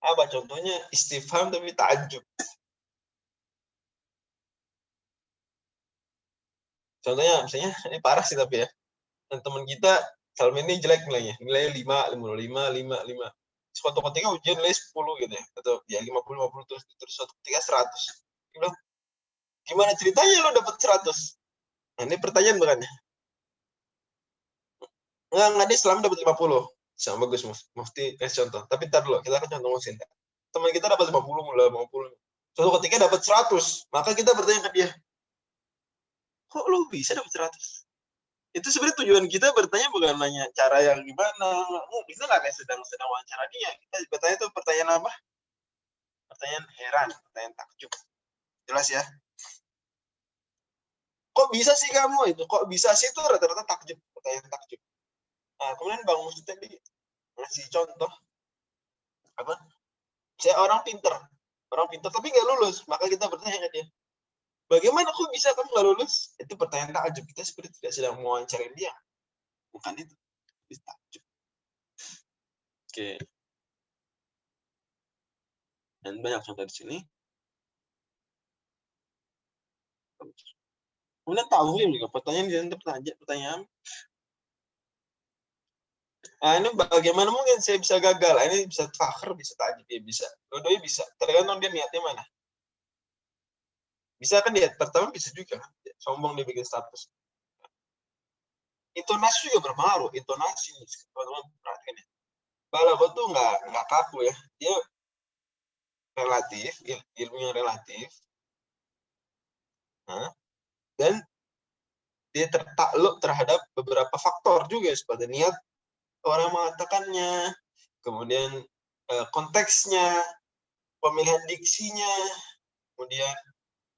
Apa contohnya istifham tapi takjub? Contohnya misalnya ini parah sih tapi ya. Dan teman kita Salman ini jelek nilainya 5. Suatu ketika ujian nilai 10 gitu ya, atau ya 50 terus suatu ketika 100. Dia bilang, gimana ceritanya lo dapat 100? Nah, ini pertanyaan bukannya. Enggak dia selama dapat 50. Sama bagus mufti kasih contoh. Tapi ntar dulu, kita akan contoh mesin. Teman kita dapat 50. Suatu ketika dapat 100, maka kita bertanya ke dia, kok lo bisa dapat 100? Itu sebenarnya tujuan kita bertanya bukan nanya cara yang gimana. Bisa nggak kayak sedang wawancara dia? Kita bertanya itu pertanyaan apa? Pertanyaan heran, pertanyaan takjub. Jelas ya? Kok bisa sih kamu itu? Kok bisa sih itu rata-rata takjub, pertanyaan takjub. Nah, kemudian Bang Musti tadi ngasih contoh apa? Saya orang pinter tapi nggak lulus. Maka kita bertanya ke dia, bagaimana kok bisa kamu nggak lulus? Itu pertanyaan takjub. Kita seperti tidak sedang mewawancarai dia. Bukan itu. Itu takjub. Oke. Dan banyak contoh di sini. Kemudian ta'zim juga pertanyaan. Nah, ini bagaimana mungkin saya bisa gagal? Ini bisa fakhr, bisa ta'jib, ya bisa. Dua-duanya bisa. Tergantung dia niatnya mana. Bisa kan dia pertama bisa juga kan. Sombong dia bikin status. Intonasi juga berpengaruh. Intonasi, teman-teman perhatikan ya. Balaghah tuh nggak kaku ya. Dia relatif, ilmunya relatif. Nah, dan dia tertakluk terhadap beberapa faktor juga seperti niat orang mengatakannya, kemudian konteksnya, pemilihan diksinya, kemudian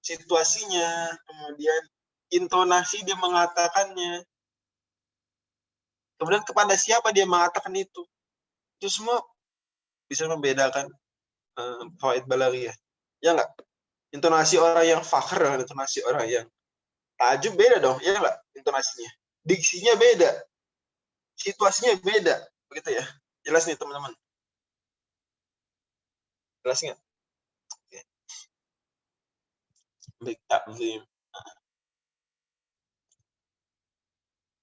situasinya, kemudian intonasi dia mengatakannya, kemudian kepada siapa dia mengatakan itu semua bisa membedakan fawaid balaghiyah. Ya nggak? Intonasi orang yang fakhr dengan intonasi orang yang takjub beda dong, ya nggak? Intonasinya, diksinya beda, situasinya beda, begitu ya? Jelas nih teman-teman? Jelas nggak? Oke. Baik, ta'zim.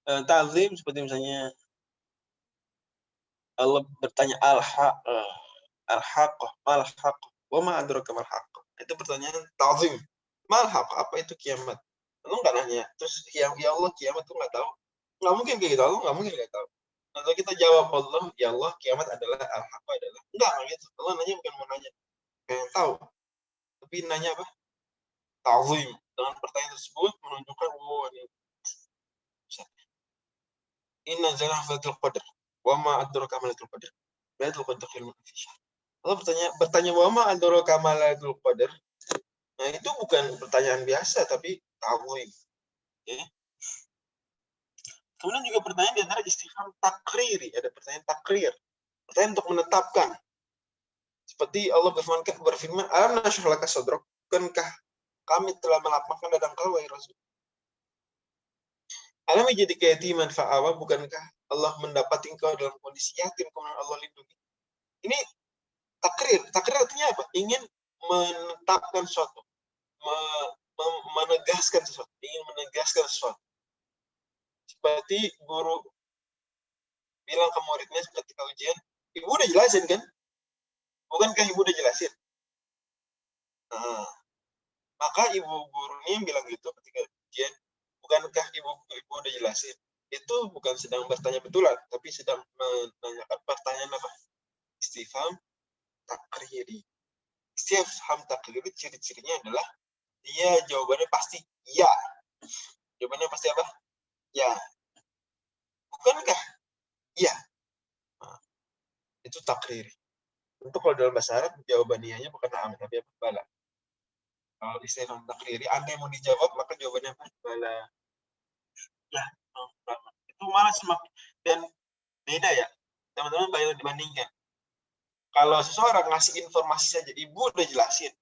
Ta'zim seperti misalnya Allah bertanya al-haqqah, mal-haqqah, wa ma adraka mal-haqqah. Itu pertanyaan ta'zim. Mal-haqqah, apa itu kiamat? Lu nggak nanya, terus ya Allah kiamat tuh nggak tahu. Nggak mungkin kayak gitu, Allah nggak mungkin nggak tahu. Atau kita jawab Allah, ya Allah kiamat adalah al-haqqah adalah. Enggak gitu. Allah nanya bukan mau nanya pengen tahu, tapi nanya apa? Ta'zim. Dengan pertanyaan tersebut menunjukkan ini inna zalafatul qadr wa ma adraka ma lailatul qadr. Lailatul qadr khairun min syahr. Allah bertanya wa ma adraka ma lailatul qadr. Nah, itu bukan pertanyaan biasa tapi ta'zim. Okay. Kemudian juga pertanyaan di antara istifham takriri, ada pertanyaan takrir. Pertanyaan untuk menetapkan. Seperti Allah berfirman, "Alam nashrah laka sadrak?" Bukankah kami telah melapangkan dada engkau wahai Rasul? Alam jadi kayatiman fa'awa, bukankah Allah mendapati engkau dalam kondisi yatim kemudian Allah lindungi? Ini takrir. Takrir artinya apa? Ingin menetapkan sesuatu, menegaskan sesuatu, ingin menegaskan sesuatu. Seperti guru bilang ke muridnya ketika ujian, ibu udah jelasin kan? Bukankah ibu udah jelasin? Nah, maka ibu gurunya bilang gitu ketika ujian, bukankah ibu udah jelasin? Itu bukan sedang bertanya betulan, tapi sedang menanyakan pertanyaan apa? Istifham takriri. Istifham takriri ciri-cirinya adalah dia jawabannya pasti ya. Jawabannya pasti apa? Ya. Bukankah? Iya. Nah, itu takriri. Untuk kalau dalam bahasa Arab jawaban iyanya bukan na'am tapi bala. Kalau istifham takriri, andai mau dijawab maka jawabannya apa? Bala. Ya, itu malah semakin dan beda ya. Teman-teman bayangkan dibandingkan. Kalau seseorang ngasih informasi saja, ibu udah jelasin.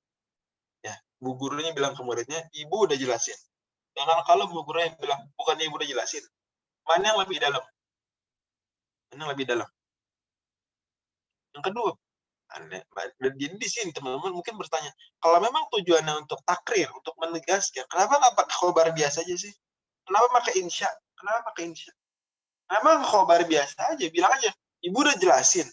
Ya, bu gurunya bilang ke muridnya, ibu udah jelasin. Dan kalau bu gurunya bilang, bukannya ibu udah jelasin. Mana yang lebih dalam? Mana yang lebih dalam? Yang kedua, dan di sini teman-teman mungkin bertanya, kalau memang tujuannya untuk takrir, untuk menegaskan, kenapa nggak pakai khobar biasa aja sih? Kenapa pakai insya? Kenapa pakai insya? Kenapa khobar biasa aja? Bilang aja, ibu udah jelasin.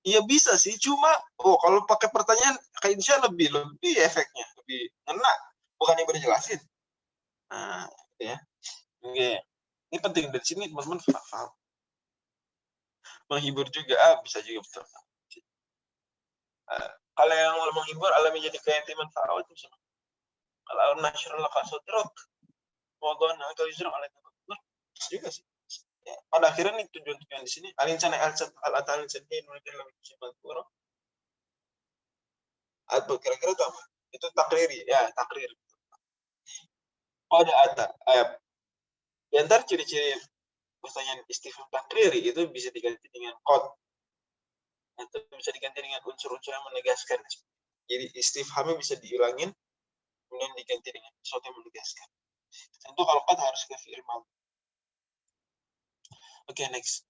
Iya bisa sih, cuma kalau pakai pertanyaan kayak insya lebih efeknya, lebih ngena. Bukan yang berjelasin. Nah, ya. Oke. Ini penting dari sini teman-teman paham. Menghibur juga bisa juga betul. Kalau yang menghibur alami jadi kayatiman fa'awat itu sama. Kalau nasyarul qasudruk wadana atau yusra alaikum juga sih. Ya, pada akhirnya nih tujuan di sini al-insana al-atal sedih nulis dalam sifat qura. Atau kira-kira itu apa? Itu takriri, ya, takrir. Pada ata ayat. Di antara ciri-ciri pertanyaan istifham takriri itu bisa diganti dengan qad atau bisa diganti dengan unsur-unsur yang menegaskan. Jadi istifhamnya bisa diulangin kemudian diganti dengan sesuatu yang menegaskan. Tentu kalau qad harus ke fi'il madhi. Oke, next.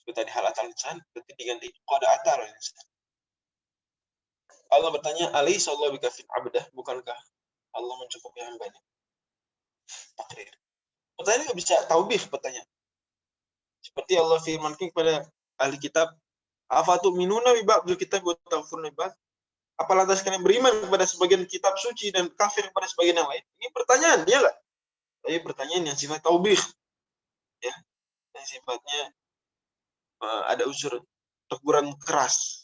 Seperti tadi hal atal insan, berarti diganti qad atal insan. Allah bertanya, alaysa Allahu bikafin 'abdah, bukankah Allah mencukupi hambanya? Takrir. Pertanyaan nggak bisa taubih pertanyaan. Seperti Allah firmankan kepada ahli kitab, afatu'minuna bi ba'dil kitab wa takfuruna bi ba'd? Apa lantas kalian beriman kepada sebagian kitab suci dan kafir kepada sebagian yang lain? Ini pertanyaan, ya nggak? Tapi pertanyaan yang sifat taubih, ya, yang sifatnya ada unsur teguran keras,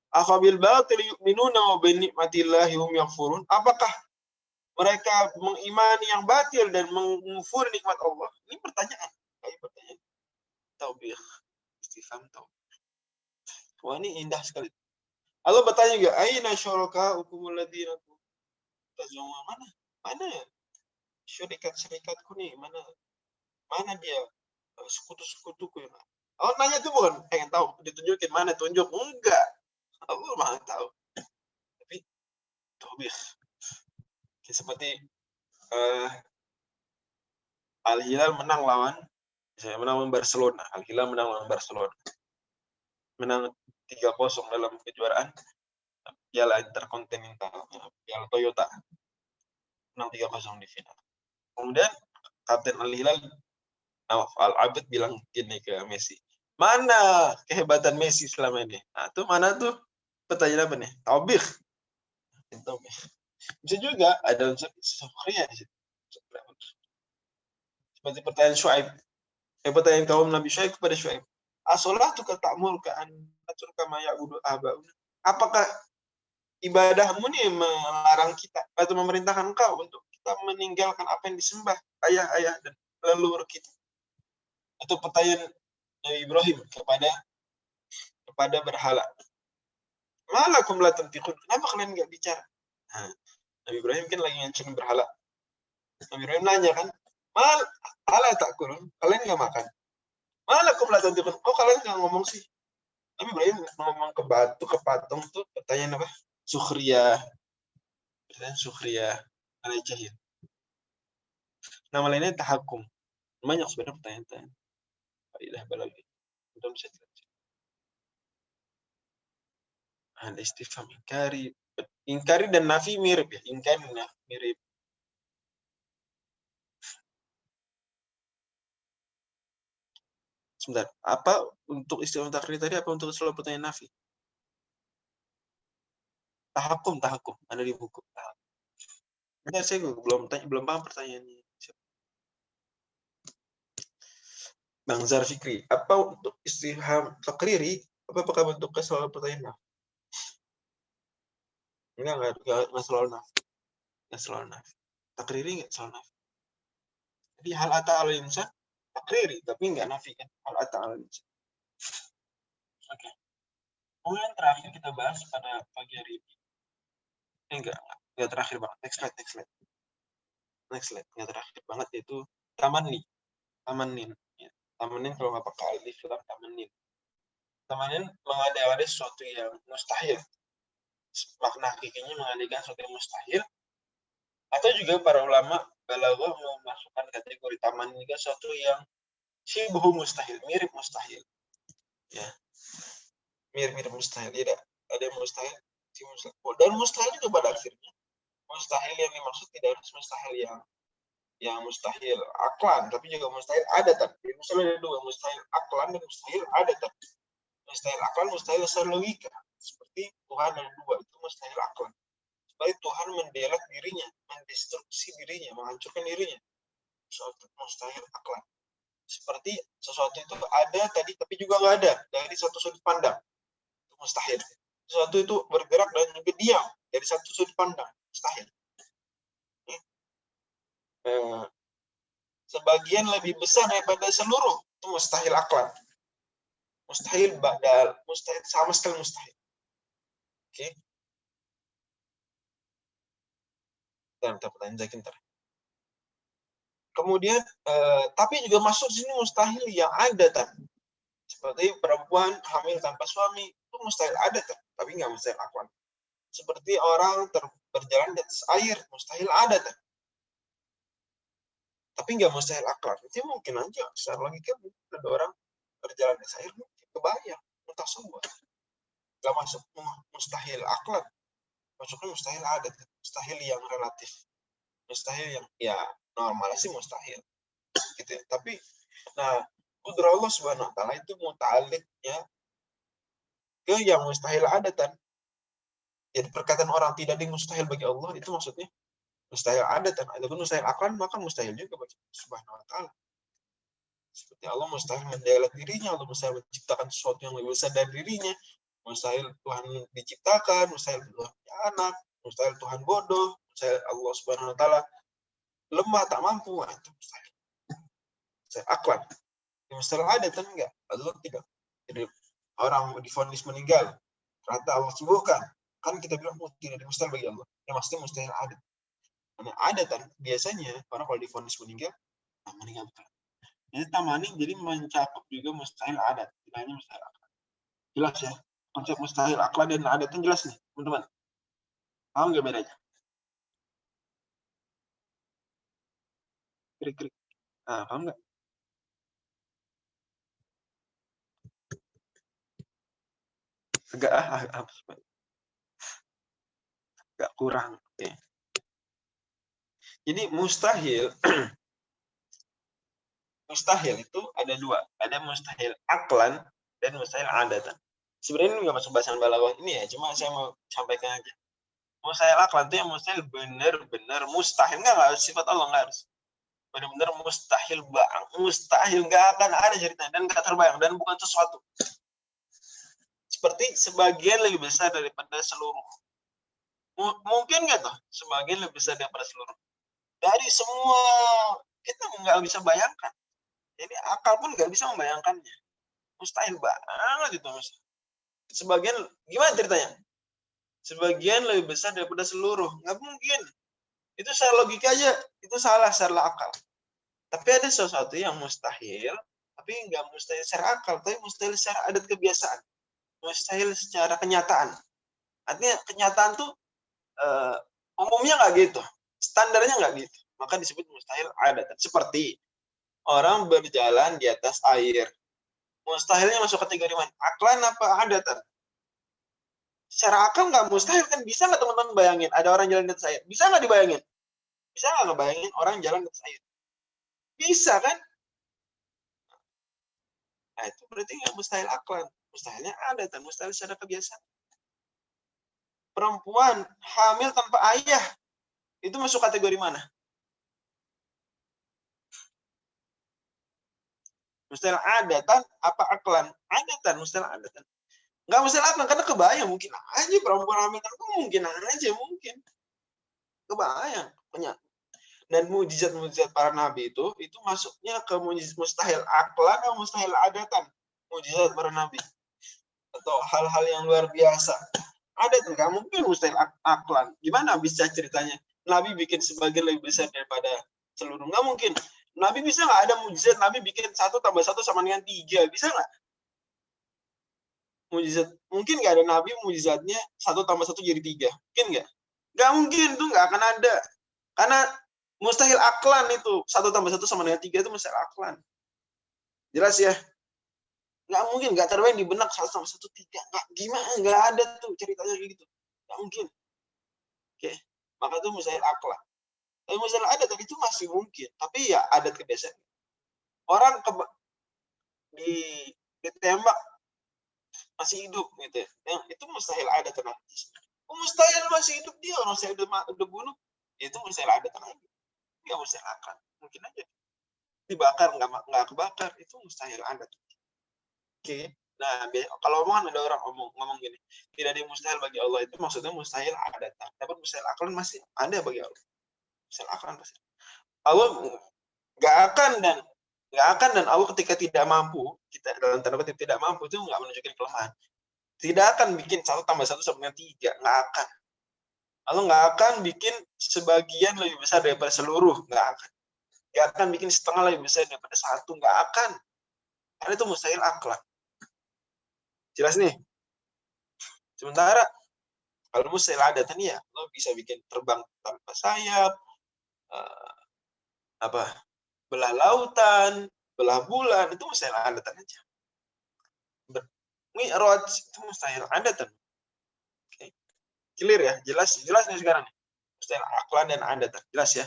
Afabil batil yu'minuna wa bi ni'matillahi hum yakfurun? Apakah mereka mengimani yang batil dan mengufuri nikmat Allah? Ini pertanyaan. Taubih. Istifham taubih. Wah, ini indah sekali. Allah bertanya juga, aina syurakaukumul ladzina tazumuna? Mana syarikat-syarikatku nih? Mana dia sekutu-sekutuku yang Allah nanya tuh bukan pengen tahu ditunjukin mana, tunjuk enggak. Allah Maha tahu. Tapi taubih. Seperti Al-Hilal menang lawan Barcelona. Al-Hilal menang lawan Barcelona. Menang 3-0 dalam kejuaraan Piala Interkontinental, Piala Toyota. Menang 3-0 di final. Kemudian Kapten Al-Hilal Al-Abid bilang gini ke Messi, mana kehebatan Messi selama ini? Nah, itu mana tuh? Pertanyaan apa nih? Taubih. Bisa juga ada unsur sukhriyah di situ. Seperti pertanyaan Syuaib. Pertanyaan kaum Nabi Syuaib kepada Syuaib. As-sholatu ta'murka an natruka ma ya'budu aba'una? Apakah ibadahmu nih melarang kita atau memerintahkan engkau untuk kita meninggalkan apa yang disembah ayah-ayah dan leluhur kita? Atau pertanyaan Nabi Ibrahim kepada berhala. Malakum la tantiqun? Kenapa kalian nggak bicara? Nah, Nabi Ibrahim kan lagi ngancam berhala. Nabi Ibrahim nanya kan, ala takulun? Kalian nggak makan? Malakum la tantiqun? Kok kalian nggak ngomong sih? Nabi Ibrahim ngomong ke batu, ke patung tuh pertanyaan apa? Sukhriyah. Pertanyaan sukhriyah. Alai jahil. Nama lainnya tahakum. Banyak sebenarnya pertanyaan-pertanyaan. Faidah balagi. Mudah bisa dilanjut. Ada istifham ingkari. Ingkari dan nafi mirip ya. Ingkari dan nafi mirip. Sebentar. Apa untuk istifham takrir tadi? Apa untuk selalu pertanyaan nafi? Tahakum. Ada di buku. Enggak, saya belum paham pertanyaannya. Bang Zar Fikri, apa untuk istifham takriri? Apakah bentuknya selalu pertanyaan nafi? Enggak selalu nafi. Enggak selalu nafi. Takriri enggak selalu nafi. Jadi hal ata al insan takriri, tapi nggak nafi kan hal ata al insan. Oke. Kemudian terakhir kita bahas pada pagi hari ini. Enggak terakhir banget. Next slide. Enggak terakhir banget, yaitu tamanin. Ya. Tamanin kalau nggak pakai alif lam, tamanin. Tamanin mengada-ada sesuatu yang mustahil. Makna hakikinya mengadakan sesuatu yang mustahil. Atau juga para ulama balaghah memasukkan kategori tamanin juga sesuatu yang syibhu mustahil, mirip mustahil. Ya. Mirip mustahil. Tidak ada yang mustahil. Dan mustahil juga pada akhirnya. Mustahil yang dimaksud tidak harus mustahil yang mustahil aklan, tapi juga mustahil adatan. Misalnya ada dua, mustahil aklan dan mustahil adatan. Mustahil aklan, mustahil secara logika. Seperti Tuhan ada dua, itu mustahil aklan. Seperti Tuhan mendelek dirinya, mendestruksi dirinya, menghancurkan dirinya. Suatu mustahil aklan. Seperti sesuatu itu ada tadi, tapi juga nggak ada dari satu sudut pandang. Itu mustahil. Sesuatu itu bergerak dan juga diam dari satu sudut pandang. Mustahil. Sebagian lebih besar daripada seluruh, itu mustahil aklan. Mustahil badal, mustahil sama sekali mustahil. Oke. Dan pertanyaan ntar. Kemudian tapi juga masuk sini mustahil yang ada kan. Seperti perempuan hamil tanpa suami, itu mustahil ada kan, tapi nggak mustahil aklan. Seperti orang berjalan di atas air, mustahil ada kan. Tapi nggak mustahil aklan. Itu mungkin aja secara logika ada orang berjalan di atas air, mungkin kebayang, mutasawwir. Nggak masuk mustahil aklan. Masuknya mustahil adat, mustahil yang relatif, mustahil yang ya normal sih mustahil gitu ya. Tapi nah kudrah Allah Subhanahu wa taala itu muta'alliqnya ke yang mustahil adatan. Jadi perkataan orang tidak ada yang mustahil bagi Allah itu maksudnya mustahil adatan. Adapun mustahil aklan maka mustahil juga bagi Allah Subhanahu wa taala. Seperti Allah mustahil mendelek dirinya, Allah mustahil menciptakan sesuatu yang lebih besar dari dirinya, mustahil Tuhan diciptakan, mustahil Tuhan punya anak, mustahil Tuhan bodoh, mustahil Allah Subhanahu wa taala lemah tak mampu, itu mustahil. Mustahil aklan. Mustahil adatan enggak? Allah tidak. Jadi orang divonis meninggal, ternyata Allah sembuhkan. Kan kita bilang tidak ada mustahil bagi Allah. Yang maksudnya mustahil adat. Karena adatan biasanya orang kalau divonis meninggal, meninggal betul. Jadi tamanin jadi mencakup juga mustahil adat, tidak hanya mustahil aklan. Jelas ya? Konsep mustahil aklan dan adat itu jelas nih, teman-teman. Paham nggak bedanya? Krik-krik. Nah, paham nggak? Agak kurang. Okay. Jadi mustahil mustahil itu ada dua. Ada mustahil aklan dan mustahil adatan. Sebenarnya ini nggak masuk bahasan balaghah ini ya, cuma saya mau sampaikan aja. Mustahil aklan itu yang mustahil benar-benar mustahil, nggak harus sifat Allah, nggak harus. Benar-benar mustahil nggak akan ada ceritanya dan nggak terbayang dan bukan sesuatu. Seperti sebagian lebih besar daripada seluruh. Mungkin nggak tuh sebagian lebih besar daripada seluruh. Dari semua kita nggak bisa bayangkan. Jadi akal pun nggak bisa membayangkannya. Mustahil banget itu. Sebagian gimana ceritanya? Sebagian lebih besar daripada seluruh. Nggak mungkin. Itu secara logika aja. Itu salah secara akal. Tapi ada sesuatu yang mustahil. Tapi nggak mustahil secara akal. Tapi mustahil secara adat kebiasaan. Mustahil secara kenyataan. Artinya kenyataan tuh umumnya nggak gitu. Standarnya nggak gitu. Maka disebut mustahil adat. Seperti orang berjalan di atas air. Mustahilnya masuk kategori mana? Aklan apa adatan? Secara akal nggak mustahil kan? Bisa nggak teman-teman bayangin? Ada orang jalan di atas air. Bisa nggak dibayangin? Bisa nggak ngebayangin orang jalan di atas air? Bisa kan? Nah itu berarti nggak mustahil aklan. Mustahilnya adatan. Mustahil secara kebiasaan. Perempuan hamil tanpa ayah. Itu masuk kategori mana? Mustahil adatan apa aklan? Adatan, mustahil adatan. Nggak mustahil aklan karena kebayang mungkin aja perempuan hamil tanpa mungkin aja mungkin. Kebayang. Dan mujizat-mujizat para nabi itu masuknya ke mustahil aklan atau mustahil adatan. Mujizat para nabi atau hal-hal yang luar biasa. Adat nggak mungkin mustahil aklan. Gimana bisa ceritanya? Nabi bikin sebagian lebih besar daripada seluruh. Nggak mungkin. Nabi bisa nggak ada mujizat? Nabi bikin 1 + 1 sama dengan 3. Bisa nggak? Mujizat. Mungkin nggak ada nabi mujizatnya 1 + 1 jadi 3. Mungkin nggak? Nggak mungkin. Itu nggak akan ada. Karena mustahil aklan itu. 1 + 1 sama dengan 3 itu mustahil aklan. Jelas ya? Nggak mungkin. Nggak terbayang di benak 1 + 1 3. Nggak, gimana? Nggak ada tuh ceritanya kayak gitu. Nggak mungkin. Oke. Maka itu mustahil aklan. Tapi mustahil adat itu masih mungkin. Tapi ya adat kebiasaan. Orang ditembak masih hidup gitu ya. Yang itu mustahil adat nanti. Mustahil masih hidup dia, orang saya udah bunuh. Itu mustahil adat nanti. Nggak mustahil aklan. Mungkin aja dibakar nggak kebakar, itu mustahil adat. Oke. Nah, kalau omongan ada orang ngomong gini, tidak ada yang mustahil bagi Allah, itu maksudnya mustahil adat. Tapi mustahil aklan masih ada bagi Allah. Mustahil aklan pasti. Allah nggak akan dan Allah ketika tidak mampu, kita dalam tanda kutip tidak mampu, itu nggak menunjukkan kelemahan. Tidak akan bikin 1 + 1 sama dengan 3, nggak akan. Allah nggak akan bikin sebagian lebih besar daripada seluruh, nggak akan. Nggak akan bikin setengah lebih besar daripada 1, nggak akan. Karena itu mustahil aklan. Jelas nih? Sementara kalau mustahil adatan ya, lo bisa bikin terbang tanpa sayap, belah lautan, belah bulan, itu mustahil adatan aja. Mi'raj itu mustahil adatan. Oke. Clear ya? Jelas nih sekarang nih. Mustahil aklan dan adatan. Jelas ya?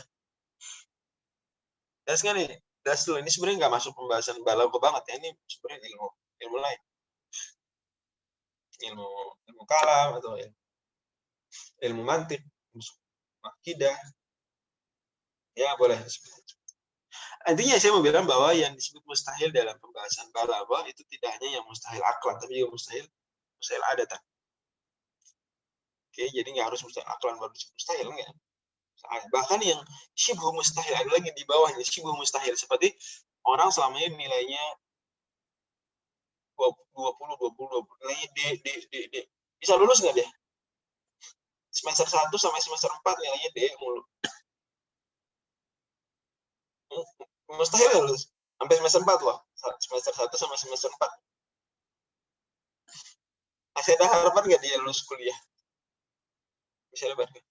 Jelas nggak nih? Jelas dulu. Ini sebenarnya nggak masuk pembahasan balaghah banget ya. Ini sebenarnya ilmu lain. Ilmu kalam atau ilmu mantik, akidah. Ya boleh. Intinya saya mau bilang bahwa yang disebut mustahil dalam pembahasan balaghah itu tidak hanya yang mustahil aklan, tapi juga mustahil adatan. Oke, jadi nggak harus mustahil aklan baru mustahil, enggak. Bahkan yang syibhu mustahil ada lagi di bawahnya, syibhu mustahil, seperti orang selama ini nilainya 20 nilainya D. Bisa lulus nggak dia? Semester 1 sampai semester 4 nilainya D mulu. Mustahil ya lulus. Sampai semester 4 loh. Semester 1 sampai semester 4. Masih ada harapan nggak dia lulus kuliah? Bisa lebar kan?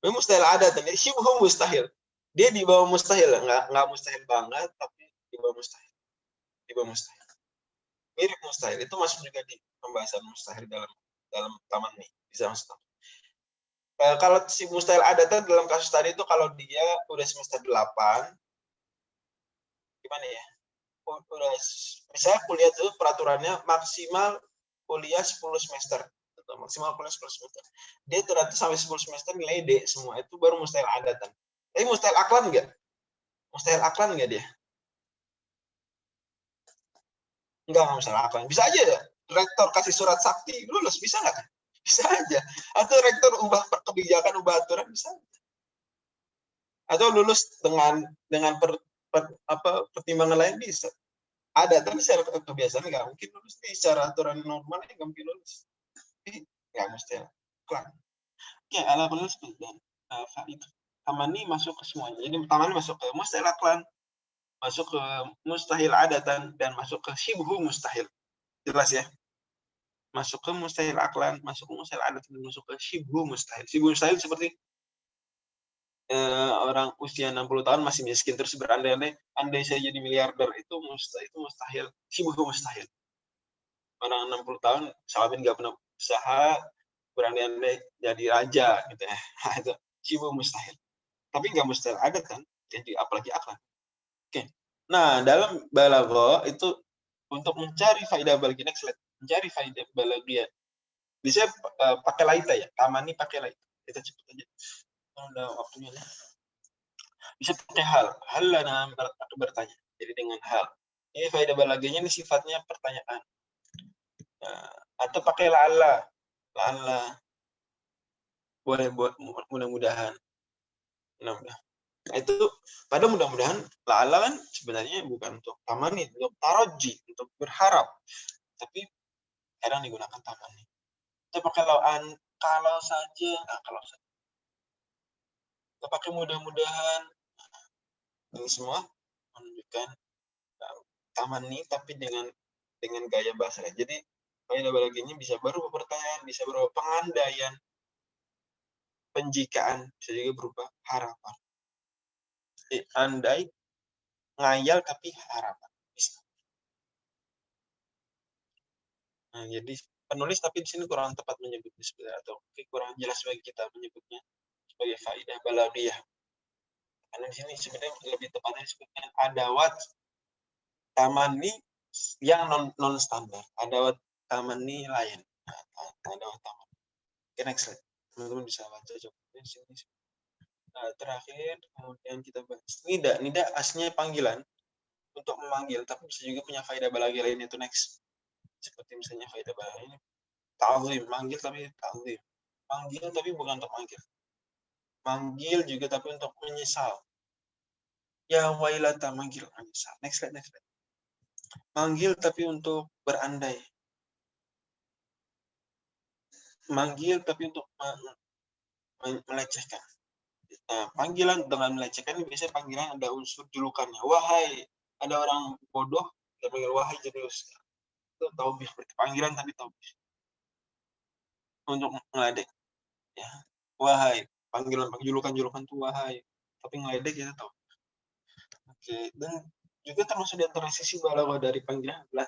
Ini mustahil ada, tapi syibhu mustahil. Dia di bawah mustahil, nggak mustahil banget, tapi di bawah mustahil. Di bawah mustahil. Mirip mustahil, itu masuk juga di pembahasan mustahil dalam taman nih, bisa masuk. Kalau si mustahil adatan dalam kasus tadi itu kalau dia udah semester 8, gimana ya? Udah, misalnya kuliah itu peraturannya maksimal kuliah 10 semester. Atau maksimal kuliah 10 semester. Dia ternyata sampai 10 semester nilai D semua, itu baru mustahil adatan. Tapi mustahil aklan nggak? Mustahil aklan nggak dia? Enggak mustahil aklan. Bisa aja ya, rektor kasih surat sakti, lulus, bisa nggak? Bisa aja. Atau rektor ubah kebijakan, ubah aturan, bisa aja. Atau lulus dengan pertimbangan lain bisa. Ada, tapi secara kebiasaan nggak mungkin lulus. Secara aturan normal nggak mungkin lulus. Tapi nggak mustahil aklan. Oke, ala kulli dan itu. Tamani masuk ke semuanya. Jadi tamani masuk ke mustahil aklan, masuk ke mustahil adatan, dan masuk ke syibhu mustahil. Jelas ya? Masuk ke mustahil aklan, masuk ke mustahil adatan, dan masuk ke syibhu mustahil. Syibhu mustahil seperti orang usia 60 tahun masih miskin terus berandai-andai saya jadi miliarder, itu mustahil, syibhu mustahil. Orang 60 tahun Salamin nggak pernah usaha, berandai-andai jadi raja gitu ya. Itu syibhu mustahil. Tapi nggak mustahil ada kan, jadi apalagi aklan. Oke. Nah, dalam balaghah itu untuk mencari faidah balaghiyah, mencari faidah balaghiyah, bisa pakai laita ya. Tamani pakai laita. Kita cepet aja. Udah waktunya ya. Bisa pakai hal lana bertanya. Jadi dengan hal. Ini faidah balaghiyahnya ini sifatnya pertanyaan. Atau pakai la'alla. Boleh buat mudah-mudahan. Nah, itu pada mudah-mudahan la'alla kan sebenarnya bukan untuk tamani, untuk taraji, untuk berharap, tapi kadang digunakan tamani. Kita pakai kalau saja, kalau saja. Kita pakai mudah-mudahan. Ini semua menunjukkan tamani tapi dengan gaya bahasa. Jadi kaidah balaghahnya bisa berupa pertanyaan, bisa berupa pengandaian, penjikaan, bisa juga berupa harapan. Jadi, andai, ngayal tapi harapan. Bisa. Nah, jadi penulis tapi di sini kurang tepat menyebutnya sebenarnya, atau kurang jelas bagi kita menyebutnya sebagai faidah balaghiyah. Karena di sini sebenarnya lebih tepatnya disebutkan adawat tamani yang non standar, adawat tamani lain. Adawat tamani. Oke, next slide. Teman-teman bisa baca contohnya di sini. Nah, terakhir kemudian kita bahas nida. Nida aslinya panggilan untuk memanggil, tapi bisa juga punya faedah balaghiyah lain, itu next. Seperti misalnya faedah balaghiyah ini ta'zim, manggil tapi ta'zim. Manggil tapi bukan untuk manggil. Manggil juga tapi untuk menyesal. Ya wailata, manggil menyesal. Next slide, next slide. Manggil tapi untuk berandai. Manggil tapi untuk melecehkan. Nah, panggilan dengan melecehkan ini biasanya panggilan ada unsur julukannya. Wahai, ada orang bodoh, kita panggil wahai jenius. Itu taubih, panggilan tapi taubih. Untuk ngeledek. Ya. Wahai, panggilan julukan tuh wahai. Tapi ngeledek kita tahu. Oke, dan juga termasuk di antara sisi balaghah dari panggilan adalah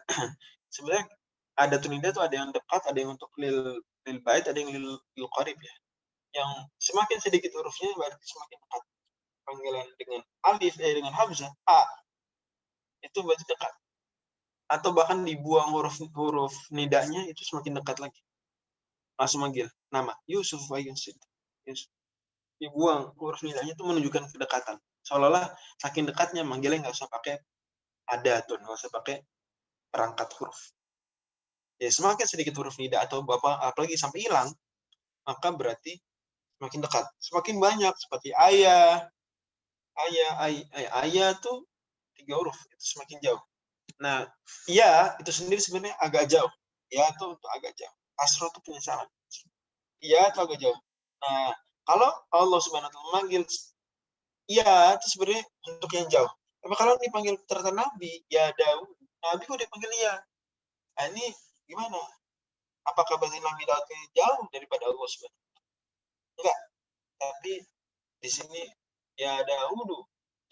sebenarnya ada tunida tuh ada yang dekat, ada yang untuk lil bait, ada yang lil qarib ya. Yang semakin sedikit hurufnya berarti semakin dekat. Panggilan dengan alif dengan hamzah a itu berarti dekat. Atau bahkan dibuang huruf nidanya itu semakin dekat lagi. Langsung manggil nama Yusuf wa Yusuf. Dibuang huruf nidanya itu menunjukkan kedekatan. Seolah-olah saking dekatnya manggilnya nggak usah pakai ada tuh, nggak usah pakai perangkat huruf. Ya semakin sedikit huruf nida atau apalagi sampai hilang, maka berarti semakin dekat. Semakin banyak seperti ayah, ayah tuh 3 huruf, itu semakin jauh. Nah, iya itu sendiri sebenarnya agak jauh. Ya itu untuk agak jauh. Asro itu penyesalan. Iya itu agak jauh. Nah, kalau Allah Subhanahu wa taala memanggil iya itu sebenarnya untuk yang jauh. Tapi kalau dipanggil ternyata Nabi, ya Daud, Nabi kok dipanggil iya. Nah, ini gimana? Apakah berarti Nabi Daud jauh daripada Allah Subhanahu? Enggak. Tapi di sini ya Daud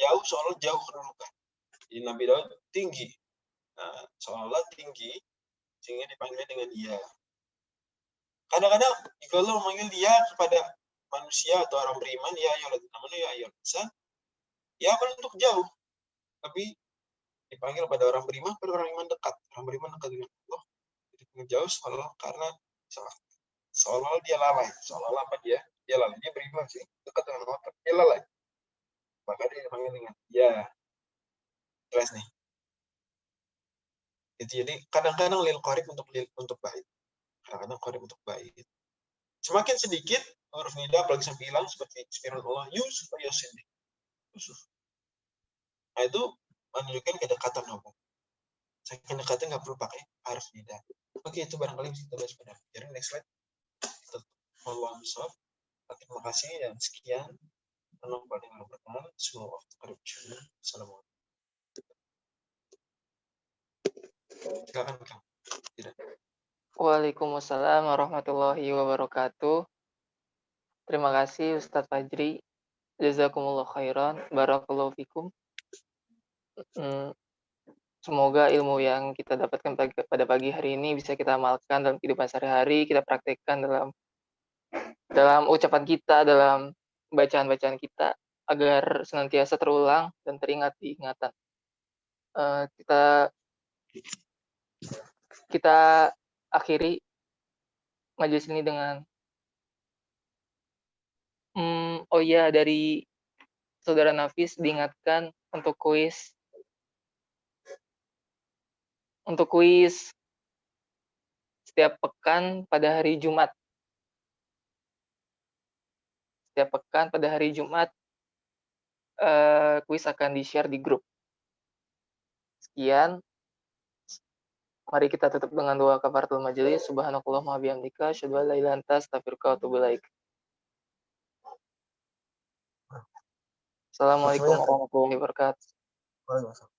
jauh soalnya jauh kedudukan. Jadi Nabi Daud tinggi. Nah, seolah tinggi sehingga dipanggil dengan dia. Kadang-kadang jika Allah memanggil dia kepada manusia atau orang beriman, ya namanya ya insan, ya untuk jauh. Tapi dipanggil pada orang beriman, pada orang iman dekat. Orang beriman dekat dengan Allah. Jadi jauh karena seolah dia lalai. Seolah apa dia lalai. Dia beriman sih, dekat dengan Allah, dia lalai. Maka dia dipanggil dengan ya. Jelas nih. Jadi kadang-kadang lil qarib untuk baik. Kadang-kadang qarib untuk baik. Semakin sedikit huruf nida apalagi sampai hilang seperti firman Allah Yusuf Yusuf. Nah itu menunjukkan kedekatan Allah. Saking dekatnya nggak perlu pakai harf nida. Oke, itu barangkali bisa kita bahas pada pelajaran next slide. Allah misal. Terima kasih dan sekian. Tolong pada yang berkenan. Semoga waktu kerja. Assalamualaikum. Silakan Kang. Tidak. Waalaikumsalam warahmatullahi wabarakatuh. Terima kasih Ustadz Fajri. Jazakumullah khairan. Barakallahu fikum. Semoga ilmu yang kita dapatkan pada pagi hari ini bisa kita amalkan dalam kehidupan sehari-hari, kita praktekkan dalam ucapan kita, dalam bacaan-bacaan kita, agar senantiasa terulang dan teringat di ingatan. Kita akhiri majelis ini dengan dari Saudara Nafis diingatkan untuk kuis setiap pekan pada hari Jumat. Setiap pekan pada hari Jumat kuis akan di-share di grup. Sekian. Mari kita tutup dengan doa kafaratul majelis. Subhanakallahumma bihamdika asyhadu an la ilaha illa anta astaghfiruka wa atubu ilaik. Assalamualaikum warahmatullahi wabarakatuh. Waalaikumsalam.